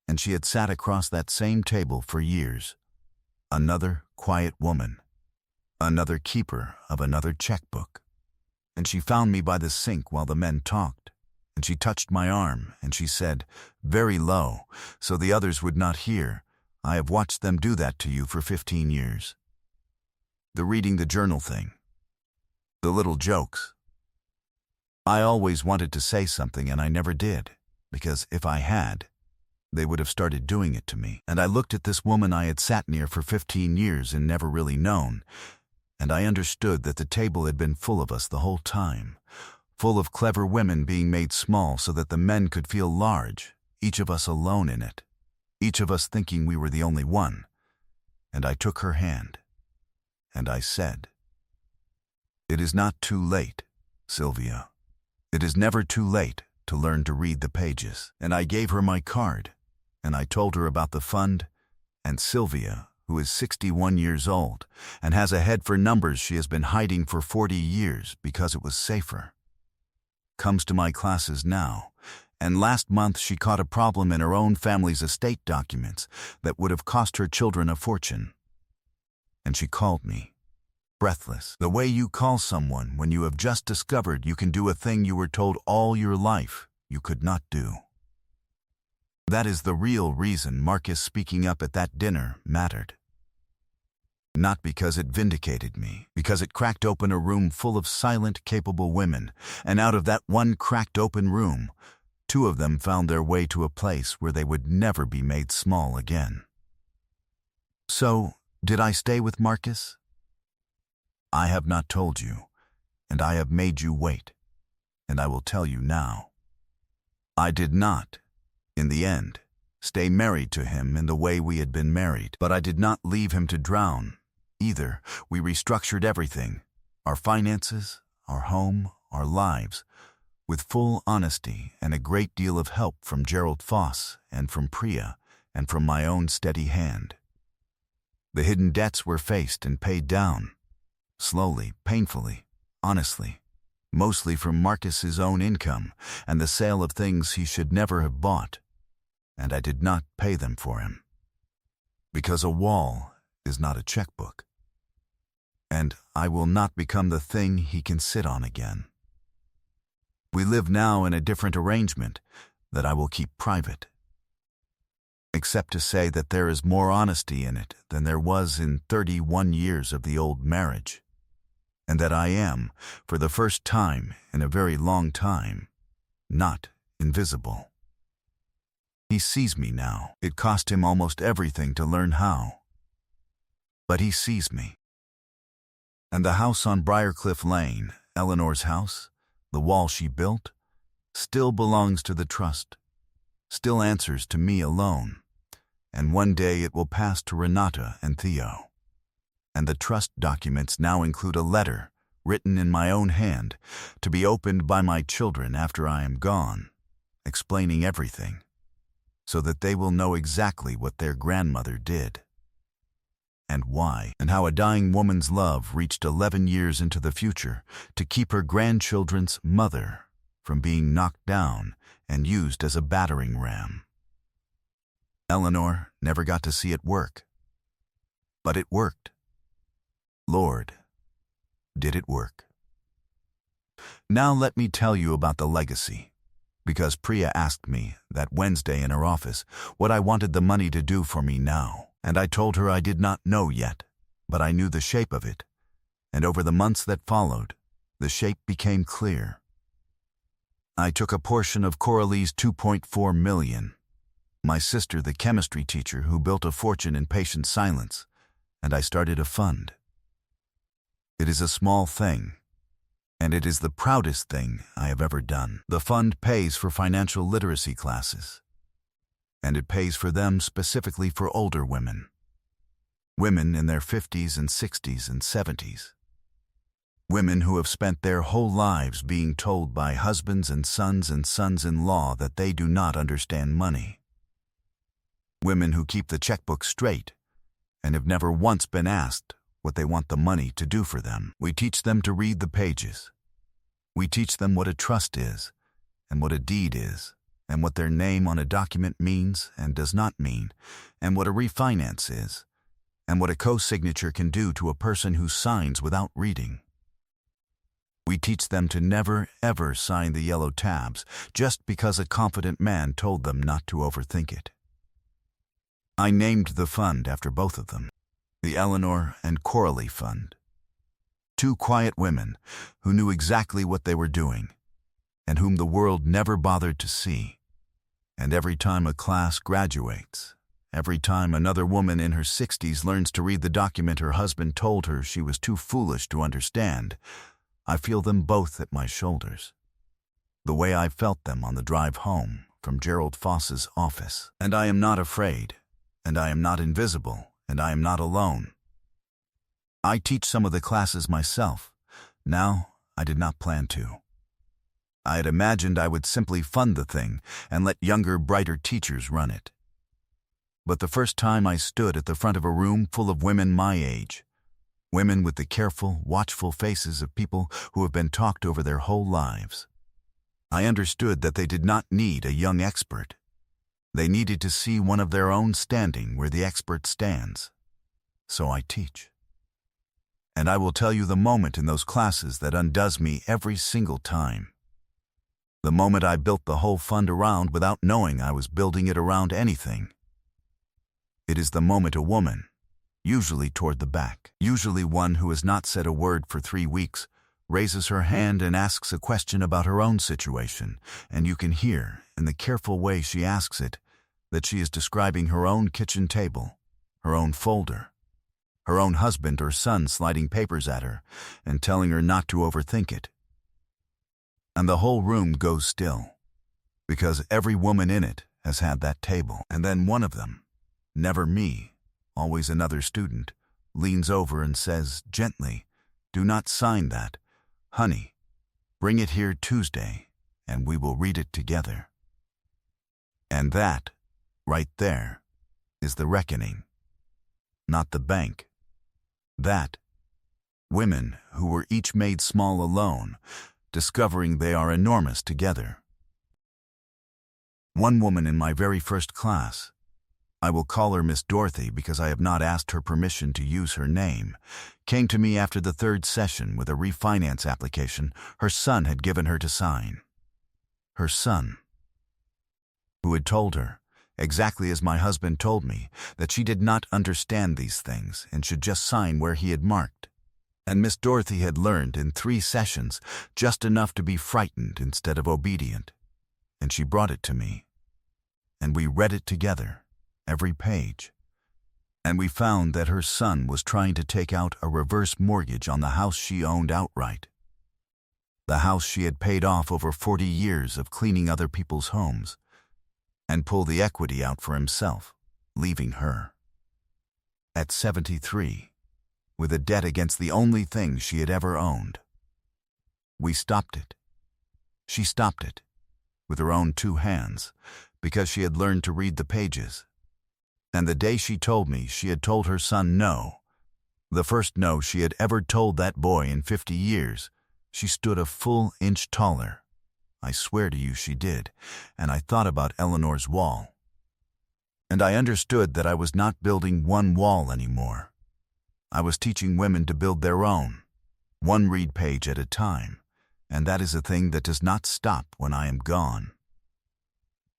and she had sat across that same table for years. Another quiet woman, another keeper of another checkbook. And she found me by the sink while the men talked, and she touched my arm, and she said, very low, so the others would not hear, "I have watched them do that to you for 15 years. The reading the journal thing. The little jokes. I always wanted to say something and I never did, because if I had, they would have started doing it to me. And I looked at this woman I had sat near for 15 years and never really known, and I understood that the table had been full of us the whole time, full of clever women being made small so that the men could feel large, each of us alone in it, each of us thinking we were the only one. And I took her hand, and I said, "It is not too late, Sylvia. It is never too late to learn to read the pages." And I gave her my card, and I told her about the fund, and Sylvia, who is 61 years old and has a head for numbers she has been hiding for 40 years because it was safer, comes to my classes now, and last month she caught a problem in her own family's estate documents that would have cost her children a fortune. And she called me, breathless, the way you call someone when you have just discovered you can do a thing you were told all your life you could not do. That is the real reason Marcus speaking up at that dinner mattered. Not because it vindicated me, because it cracked open a room full of silent, capable women, and out of that one cracked open room, 2 of them found their way to a place where they would never be made small again. So, did I stay with Marcus? I have not told you, and I have made you wait, and I will tell you now. I did not, in the end, stay married to him in the way we had been married, but I did not leave him to drown, either. We restructured everything, our finances, our home, our lives, with full honesty and a great deal of help from Gerald Foss and from Priya and from my own steady hand. The hidden debts were faced and paid down, slowly, painfully, honestly, mostly from Marcus's own income and the sale of things he should never have bought, and I did not pay them for him. Because a wall is not a checkbook, and I will not become the thing he can sit on again. We live now in a different arrangement that I will keep private, except to say that there is more honesty in it than there was in 31 years of the old marriage, and that I am, for the first time in a very long time, not invisible. He sees me now. It cost him almost everything to learn how, but he sees me. And the house on Briarcliff Lane, Eleanor's house, the wall she built, still belongs to the trust, still answers to me alone, and one day it will pass to Renata and Theo. And the trust documents now include a letter, written in my own hand, to be opened by my children after I am gone, explaining everything, so that they will know exactly what their grandmother did. and why, and how a dying woman's love reached 11 years into the future to keep her grandchildren's mother from being knocked down and used as a battering ram. Eleanor never got to see it work. But it worked. Lord, did it work. Now let me tell you about the legacy, because Priya asked me that Wednesday in her office what I wanted the money to do for me now, and I told her I did not know yet, but I knew the shape of it, and over the months that followed, the shape became clear. I took a portion of Coralie's $2.4 million, my sister the chemistry teacher who built a fortune in patient silence, and I started a fund. It is a small thing, and it is the proudest thing I have ever done. The fund pays for financial literacy classes, and it pays for them specifically for older women. Women in their 50s and 60s and 70s. Women who have spent their whole lives being told by husbands and sons-in-law that they do not understand money. Women who keep the checkbook straight and have never once been asked what they want the money to do for them. We teach them to read the pages. We teach them what a trust is, and what a deed is, and what their name on a document means and does not mean, and what a refinance is, and what a co-signature can do to a person who signs without reading. We teach them to never, ever sign the yellow tabs just because a confident man told them not to overthink it. I named the fund after both of them, the Eleanor and Coralie Fund. Two quiet women who knew exactly what they were doing and whom the world never bothered to see. And every time a class graduates, every time another woman in her 60s learns to read the document her husband told her she was too foolish to understand, I feel them both at my shoulders, the way I felt them on the drive home from Gerald Foss's office. And I am not afraid, and I am not invisible, and I am not alone. I teach some of the classes myself. Now, I did not plan to. I had imagined I would simply fund the thing and let younger, brighter teachers run it. But the first time I stood at the front of a room full of women my age, women with the careful, watchful faces of people who have been talked over their whole lives, I understood that they did not need a young expert. They needed to see one of their own standing where the expert stands. So I teach. And I will tell you the moment in those classes that undoes me every single time. The moment I built the whole fund around without knowing I was building it around anything. It is the moment a woman, usually toward the back, usually one who has not said a word for 3 weeks, raises her hand and asks a question about her own situation, and you can hear, in the careful way she asks it, that she is describing her own kitchen table, her own folder, her own husband or son sliding papers at her and telling her not to overthink it. And the whole room goes still, because every woman in it has had that table. And then one of them, never me, always another student, leans over and says gently, "Do not sign that. Honey, bring it here Tuesday, and we will read it together." And that, right there, is the reckoning. Not the bank. That, women who were each made small alone, discovering they are enormous together. One woman in my very first class, I will call her Miss Dorothy because I have not asked her permission to use her name, came to me after the 3rd session with a refinance application her son had given her to sign. Her son, who had told her, exactly as my husband told me, that she did not understand these things and should just sign where he had marked. And Miss Dorothy had learned in 3 sessions just enough to be frightened instead of obedient. And she brought it to me. And we read it together, every page. And we found that her son was trying to take out a reverse mortgage on the house she owned outright. The house she had paid off over 40 years of cleaning other people's homes, and pull the equity out for himself, leaving her. At 73, with a debt against the only thing she had ever owned. We stopped it. She stopped it, with her own 2 hands, because she had learned to read the pages. And the day she told me she had told her son no, The first no she had ever told that boy in 50 years. She stood a full inch taller. I swear to you she did, and I thought about Eleanor's wall. And I understood that I was not building one wall anymore. I was teaching women to build their own, one read page at a time, and that is a thing that does not stop when I am gone.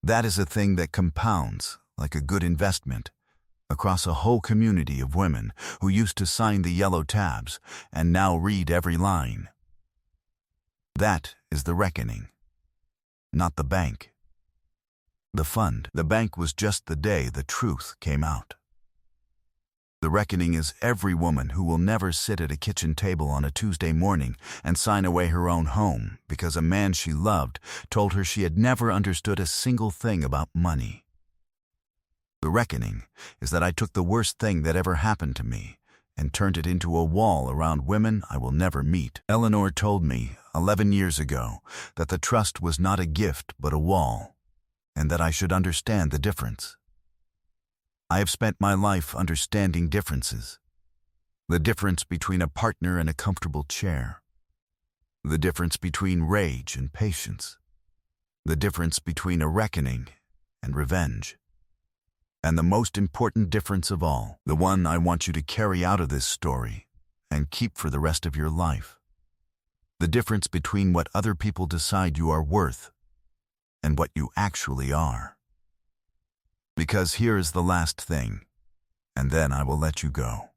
That is a thing that compounds, like a good investment, across a whole community of women who used to sign the yellow tabs and now read every line. That is the reckoning, not the bank. The fund, the bank was just the day the truth came out. The reckoning is every woman who will never sit at a kitchen table on a Tuesday morning and sign away her own home because a man she loved told her she had never understood a single thing about money. The reckoning is that I took the worst thing that ever happened to me and turned it into a wall around women I will never meet. Eleanor told me 11 years ago that the trust was not a gift but a wall, and that I should understand the difference. I have spent my life understanding differences. The difference between a partner and a comfortable chair. The difference between rage and patience. The difference between a reckoning and revenge. And the most important difference of all, the one I want you to carry out of this story and keep for the rest of your life. The difference between what other people decide you are worth and what you actually are. Because here is the last thing, and then I will let you go.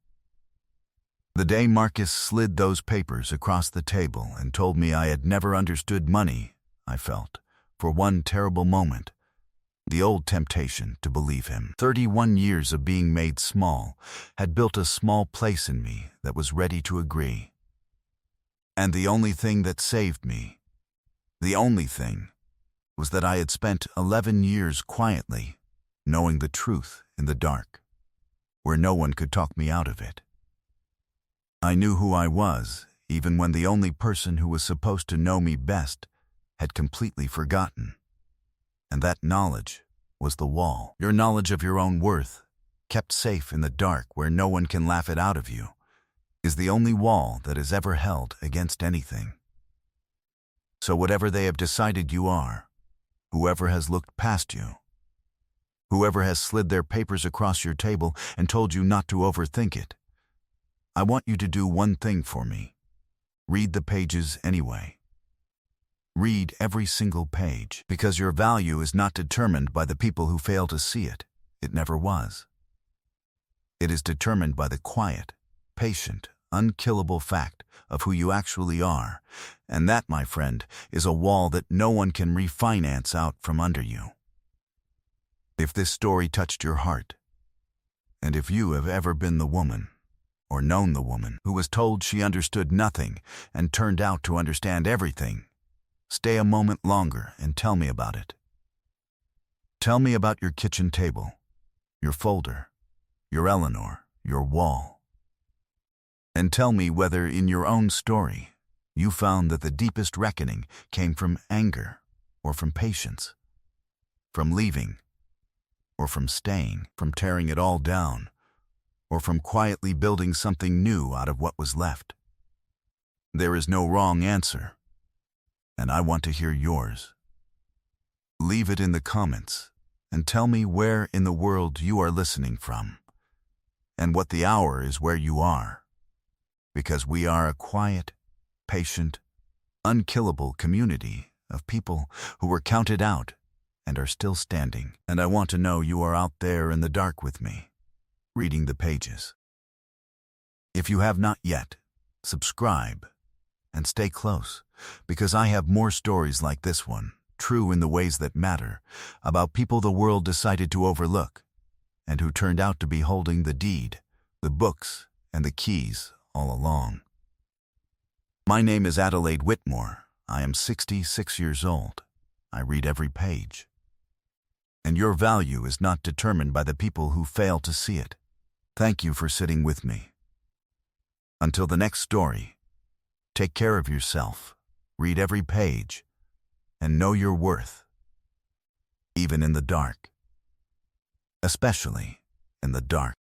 The day Marcus slid those papers across the table and told me I had never understood money, I felt, for one terrible moment, the old temptation to believe him. 31 years of being made small had built a small place in me that was ready to agree. And the only thing that saved me, the only thing, was that I had spent 11 years quietly, knowing the truth in the dark, where no one could talk me out of it. I knew who I was, even when the only person who was supposed to know me best had completely forgotten. And that knowledge was the wall. Your knowledge of your own worth, kept safe in the dark where no one can laugh it out of you, is the only wall that is ever held against anything. So whatever they have decided you are, whoever has looked past you, whoever has slid their papers across your table and told you not to overthink it, I want you to do one thing for me. Read the pages anyway. Read every single page, because your value is not determined by the people who fail to see it. It never was. It is determined by the quiet, patient, unkillable fact of who you actually are, and that, my friend, is a wall that no one can refinance out from under you. If this story touched your heart, and if you have ever been the woman, or known the woman, who was told she understood nothing and turned out to understand everything, stay a moment longer and tell me about it. Tell me about your kitchen table, your folder, your Eleanor, your wall. And tell me whether in your own story you found that the deepest reckoning came from anger or from patience, from leaving or from staying, from tearing it all down, or from quietly building something new out of what was left. There is no wrong answer, and I want to hear yours. Leave it in the comments and tell me where in the world you are listening from and what the hour is where you are, because we are a quiet, patient, unkillable community of people who were counted out and are still standing, and I want to know you are out there in the dark with me, reading the pages. If you have not yet, subscribe and stay close, because I have more stories like this one, true in the ways that matter, about people the world decided to overlook, and who turned out to be holding the deed, the books, and the keys all along. My name is Adelaide Whitmore. I am 66 years old. I read every page. And your value is not determined by the people who fail to see it. Thank you for sitting with me. Until the next story, take care of yourself, read every page, and know your worth, even in the dark, especially in the dark.